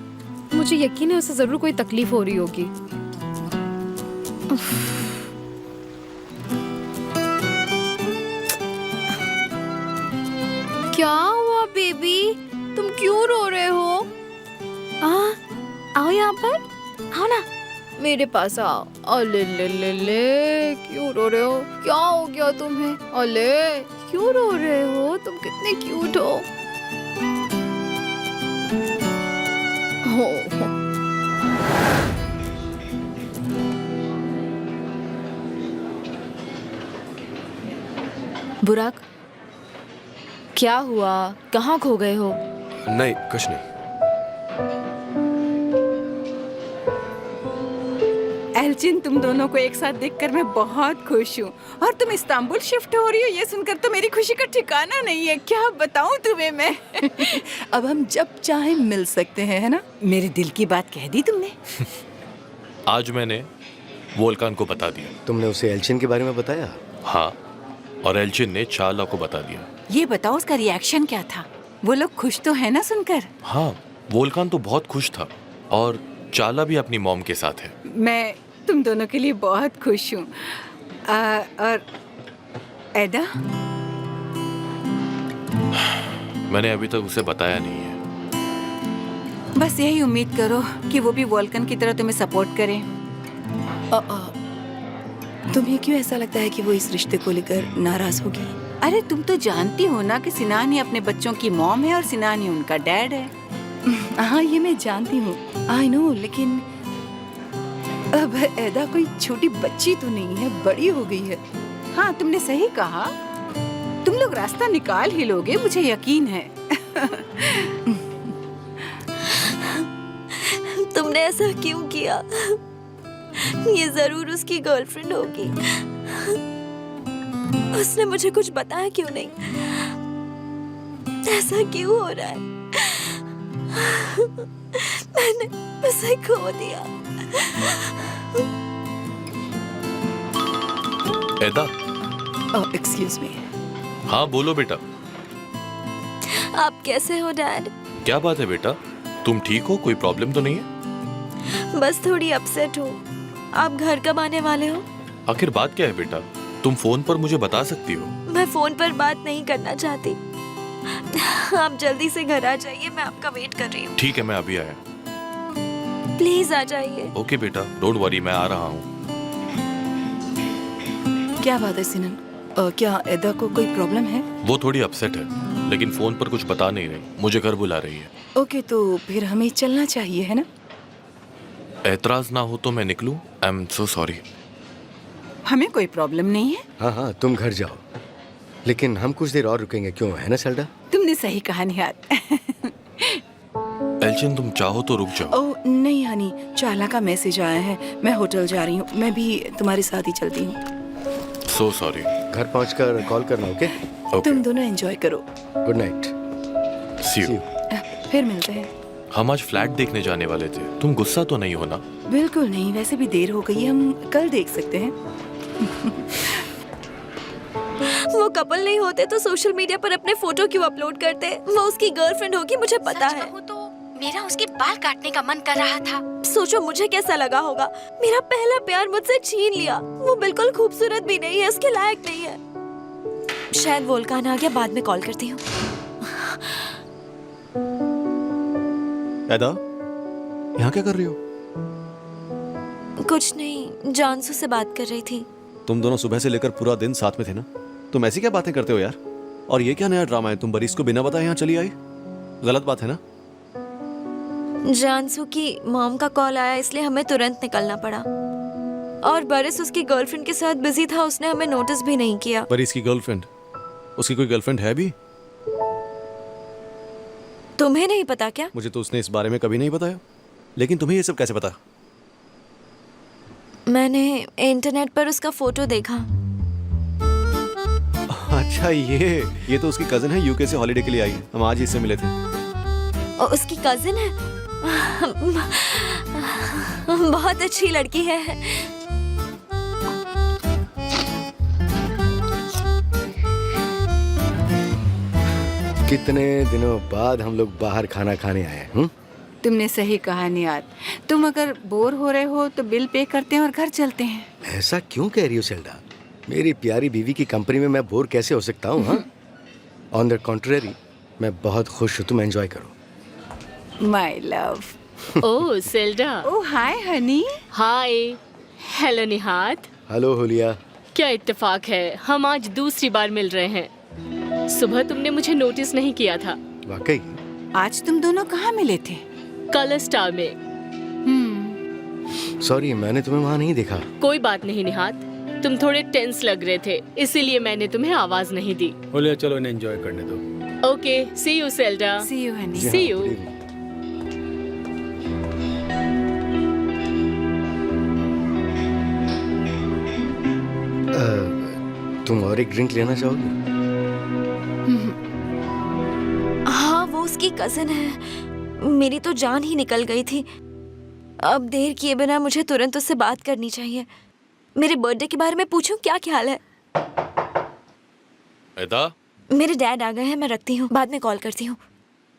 मुझे यकीन है उसे जरूर कोई तकलीफ हो रही होगी। उफ। क्या हुआ बेबी? तुम क्यों रो रहे हो? आओ यहाँ पर, आओ ना, मेरे पास आओ। अले ले ले ले, क्यों रो रहे हो? क्या हो गया तुम्हें? अले क्यों रो रहे हो? तुम कितने क्यूट हो। हो। बुराक, क्या हुआ? कहाँ खो गए हो? नहीं, कुछ नहीं। एल्चिन, तुम दोनों को एक साथ देखकर मैं बहुत खुश हूँ। और तुम इस्तांबुल शिफ्ट हो रही हो, ये सुनकर तो मेरी खुशी का ठिकाना नहीं है। क्या बताऊँ तुम्हें मैं। अब हम जब चाहे मिल सकते हैं, है ना? मेरे दिल की बात कह दी तुमने। आज मैंने वोल्कान को बता दिया। तुमने उसे एल्चिन के बारे में बताया? हाँ, और एल्चिन ने चाला को बता दिया। ये बताओ उसका रिएक्शन क्या था? वो लोग खुश तो है ना सुनकर? हाँ, वोल्कान तो बहुत खुश था और चाला भी अपनी मॉम के साथ है। मैं तुम दोनों के लिए बहुत खुश हूँ। और एदा? मैंने अभी तक उसे बताया नहीं है। बस यही उम्मीद करो कि वो भी वोल्कन की तरह तुम्हें सपोर्ट करे। तुम्हें क्यों ऐसा लगता है कि वो इस रिश्ते को लेकर नाराज होगी? अरे तुम तो जानती हो ना कि सिनान ही अपने बच्चों की मॉम है और सिनान ही उनका डैड है। हाँ, ये मैं जानती हूँ, आई नो, लेकिन अब ऐदा कोई छोटी बच्ची तो नहीं है, बड़ी हो गई है। हाँ, तुमने सही कहा। तुम लोग रास्ता निकाल ही लोगे, मुझे यकीन है। तुमने ऐसा क्यों किया? ये जरूर उसकी गर्लफ्रेंड होगी। उसने मुझे कुछ बताया क्यों नहीं? ऐसा क्यों हो रहा है? मैंने उसे खो दिया। एदा, एक्सक्यूज मी। हाँ बोलो बेटा। आप कैसे हो डैड? क्या बात है बेटा, तुम ठीक हो? कोई प्रॉब्लम तो नहीं है? बस थोड़ी अपसेट हूँ। आप घर कब आने वाले हो? आखिर बात क्या है बेटा? तुम फोन पर मुझे बता सकती हो। मैं फोन पर बात नहीं करना चाहती। आप जल्दी से घर आ जाइए, मैं आपका वेट कर रही हूँ। ठीक है, मैं अभी आया। प्लीज आ जाइए। ओके बेटा, डोंट वरी, मैं आ रहा हूँ। क्या बात है सिनन? क्या ऐदा को कोई प्रॉब्लम है? वो थोड़ी अपसेट है, लेकिन फोन पर कुछ बता नहीं रही। मुझे घर बुला रही है। ओके, तो फिर हमें चलना चाहिए, है ना? एतराज ना हो तो मैं निकलूं? I am so sorry. हमें कोई प्रॉब्लम नहीं है। हाँ हाँ, तुम घर जाओ, लेकिन हम कुछ देर और रुकेंगे, क्यों, है ना सेल्डा? तुमने सही कहा निहात। एल्चिन, तुम चाहो तो रुक जाओ। ओह नहीं हनी, चाला का मैसेज आया है, मैं होटल जा रही हूँ। मैं भी तुम्हारे साथ ही चलती हूँ। So sorry. घर पहुंचकर कॉल करना, ओके? तुम दोनों एंजॉय करो। Good night. See you. फिर मिलते हैं। हम आज फ्लैट देखने जाने वाले थे, तुम गुस्सा तो नहीं हो ना? बिल्कुल नहीं, वैसे भी देर हो गई है, हम कल देख सकते हैं। वो कपल नहीं होते तो सोशल मीडिया पर अपने फोटो क्यों अपलोड करते? वो उसकी गर्लफ्रेंड होगी, मुझे पता है। तो मेरा उसके बाल काटने का मन कर रहा था। सोचो मुझे कैसा लगा होगा। मेरा पहला प्यार मुझसे छीन लिया। वो बिल्कुल खूबसूरत भी नहीं है, उसके लायक नहीं है। शायद वोल्कान आ गया, बाद में कॉल करती हूँ। ऐदा, यहाँ क्या कर रही हो? कुछ नहीं, जानसू से बात कर रही थी। तुम दोनों सुबह से लेकर पूरा दिन साथ में थे ना? तुम ऐसी क्या बातें करते हो यार? और ये क्या नया ड्रामा है? तुम बरीस को बिना बताए यहाँ चली आई? गलत बात है ना? जानसू की मॉम का कॉल आया, इसलिए हमें तुरंत निकलना पड़ा। और बरिस उसकी गर्लफ्रेंड के साथ बिजी था, उसने हमें नोटिस भी नहीं किया। बरीस की गर्लफ्रेंड? उसकी कोई गर्लफ्रेंड है भी? तुम्हें नहीं पता क्या? मुझे तो उसने इस बारे में कभी नहीं बताया। लेकिन तुम्हें ये सब कैसे पता? मैंने इंटरनेट पर उसका फोटो देखा। अच्छा, ये तो उसकी कजिन है, यूके से हॉलिडे के लिए आई है। हम आज ही इससे मिले थे। और उसकी कजिन है? बहुत अच्छी लड़की है। कितने दिनों बाद हम लोग बाहर खाना खाने आए हैं। तुमने सही कहा निहात। तुम अगर बोर हो रहे हो तो बिल पे करते हैं और घर चलते हैं। ऐसा क्यों कह रही हो सेल्डा? मेरी प्यारी बीवी की कंपनी में मैं बोर कैसे हो सकता हूँ? हाँ, ऑन द कॉन्ट्रेरी, मैं बहुत खुश हूँ। तुम एंजॉय करो। My love. Oh Selda. Oh hi Honey. Hi. Hello निहात। Hello हुलिया। क्या इत्तेफाक है, हम आज दूसरी बार मिल रहे हैं। सुबह तुमने मुझे नोटिस नहीं किया था। वाकई? आज तुम दोनों कहाँ मिले थे? कलर स्टार में। सॉरी, मैंने तुम्हें वहाँ नहीं देखा। कोई बात नहीं निहात, तुम थोड़े टेंस लग रहे थे, इसीलिए मैंने तुम्हें आवाज नहीं दी। बोलिए, चलो इन्हें एंजॉय करने दो। Okay, see you Selda. See you honey. See you. तुम और एक ड्रिंक लेना चाहोगी? हाँ, वो उसकी कजिन है। मेरी तो जान ही निकल गई थी। अब देर किए बिना मुझे तुरंत उससे बात करनी चाहिए। मेरे बर्थडे के बारे में पूछूं, क्या ख्याल है? ऐदा? मेरे डैड आ गए हैं, मैं रखती हूँ, बाद में कॉल करती हूँ।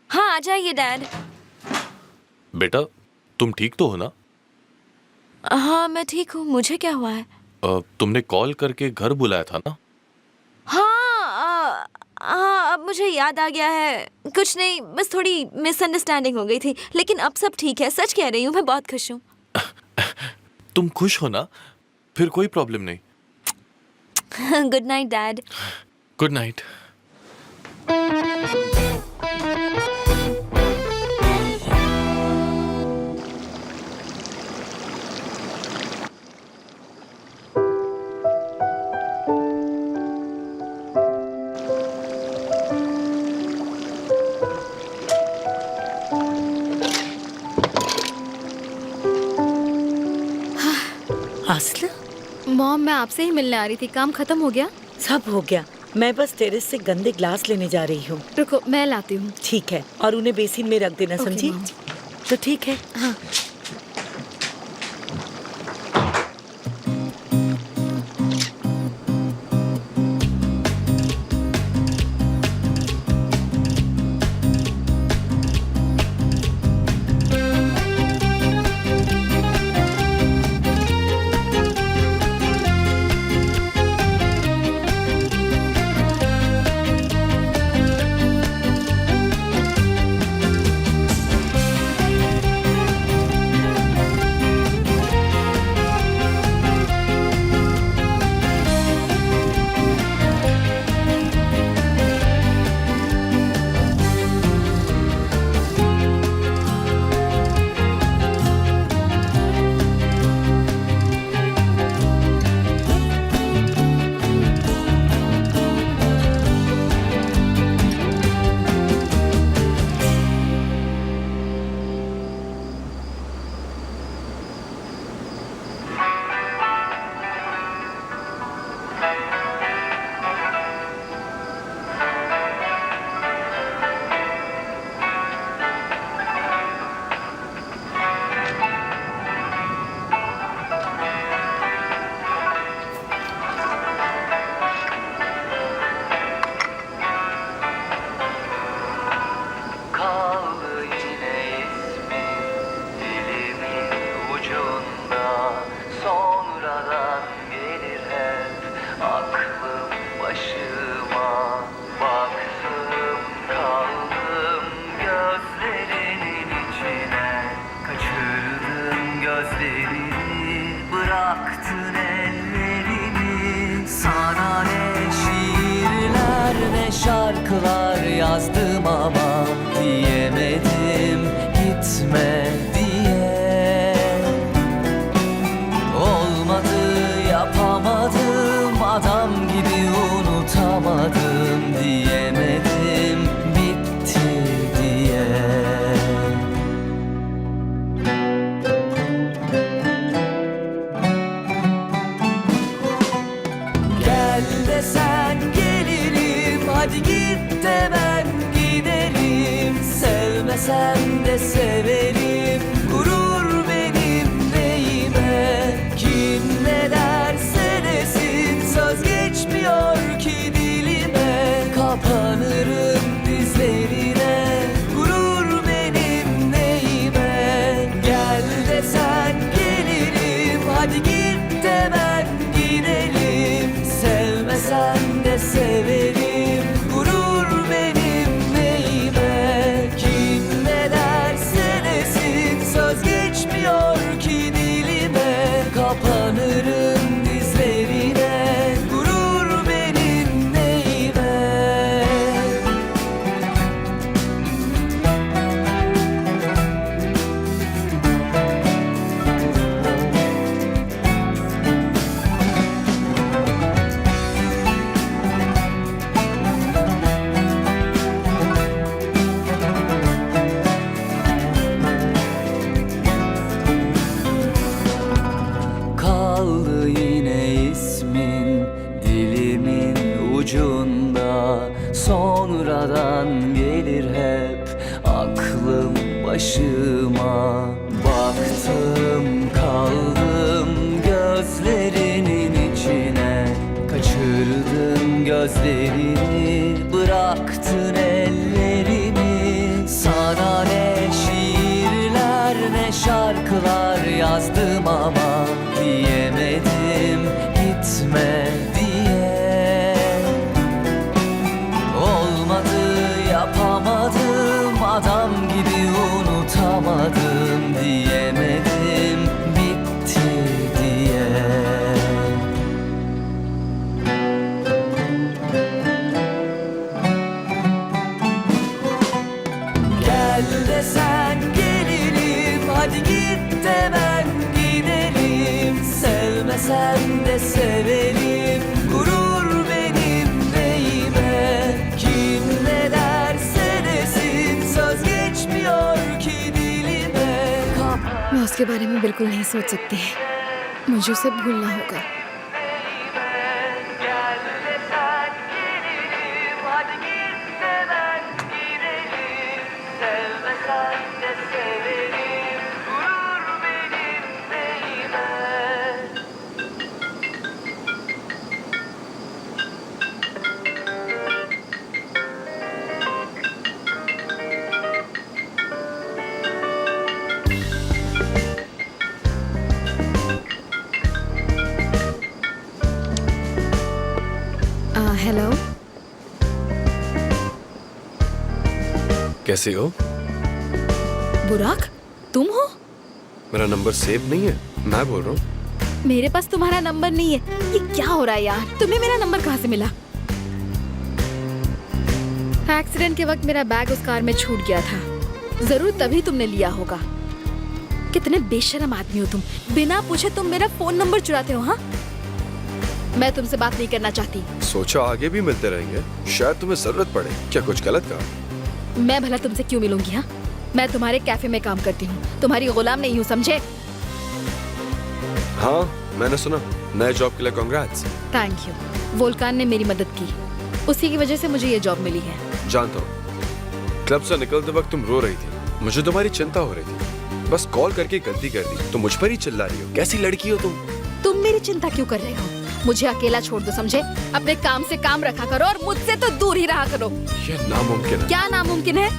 हाँ, आ जाइए डैड। बेटा, तुम ठीक तो हो ना? हाँ, मैं ठीक हूँ। मुझे क्या हुआ है? तुमने कॉल करके घर बुलाया था ना? हाँ, अब मुझे याद आ गया है। कुछ नहीं, बस थोड़ी मिसअंडरस्टैंडिंग हो गई थी, लेकिन अब सब ठीक है। सच कह रही हूँ, मैं बहुत खुश हूँ। तुम खुश हो ना? फिर कोई प्रॉब्लम नहीं। Good night dad. Good night. अस्ल मॉम, मैं आपसे ही मिलने आ रही थी। काम खत्म हो गया? सब हो गया। मैं बस टेरेस से गंदे ग्लास लेने जा रही हूँ। रुको, मैं लाती हूँ। ठीक है, और उन्हें बेसिन में रख देना, ओके, समझी? मॉम। तो ठीक है। हाँ। bıraktın ellerini. Sana ne şiirler ne şarkılar yazdım ama diyemedim gitme diye. Olmadı, yapamadım, adam gibi unutamadım diyemedim bitti diye. Gel desen gelirim, hadi git de ben giderim. Sevmesen de severim, gurur benim neyime. Kim ne derse desin, söz geçmiyor ki dilime. Kapanırım dizlerine, gurur benim neyime. Gel desen gelirim, hadi git de ben gidelim. Sevmesen de severim, gurur benim neyime. Kim ne derse desin, söz geçmiyor ki dilime. Kapanırım dizlerine, gurur benim neyime. Kaldı yine ismin dilimin ucunda. Sonradan gelir hep aklım başıma. Baktım kaldım gözlerinin içine. Kaçırdın gözlerini, bıraktın ellerimi. Sana ne şiirler ne şarkılar yazdım ama diyemedim gitme diye. Olmadı, yapamadım, adam gibi unutamadım diyemedim bitti diye. Gel desen gelirim, hadi git de ben gidelim. Sevmesen de severim, gurur benim neyime. Kim ne derse desin, söz geçmiyor ki dilime. मैं उसके बारे में बिल्कुल नहीं सोच सकती। मुझे उसे भूलना होगा। हेलो, कैसे हो? बुराक, तुम हो? मेरा नंबर सेव नहीं है, मैं बोल रहा हूँ। मेरे पास तुम्हारा नंबर नहीं है। ये क्या हो रहा है यार? तुम्हें मेरा नंबर कहाँ से मिला? एक्सीडेंट के वक्त मेरा बैग उस कार में छूट गया था। जरूर तभी तुमने लिया होगा। कितने बेशर्म आदमी हो तुम। बिना पूछे तुम मेरा फोन नंबर चुराते हो। हाँ, मैं तुमसे बात नहीं करना चाहती। सोचा आगे भी मिलते रहेंगे, शायद तुम्हें जरूरत पड़े। क्या कुछ गलत कहा? मैं भला तुमसे क्यों मिलूंगी? हाँ, मैं तुम्हारे कैफे में काम करती हूँ, तुम्हारी गुलाम नहीं हूँ, समझे? हाँ, मैंने सुना नए जॉब के लिए कांग्रेट्स। Thank you. वोल्कान ने मेरी मदद की, उसी की वजह से मुझे ये जॉब मिली है। जानता हूँ, क्लब से निकलते वक्त तुम रो रही थी। मुझे तुम्हारी चिंता हो रही थी। बस कॉल करके गलती कर दी तो मुझ पर ही चिल्ला रही हो। कैसी लड़की हो तुम? तुम मेरी चिंता क्यों कर रहे हो? मुझे अकेला छोड़ दो, समझे? अपने काम से काम रखा करो और मुझसे तो दूर ही रहा करो। ये नामुमकिन है। क्या नामुमकिन है?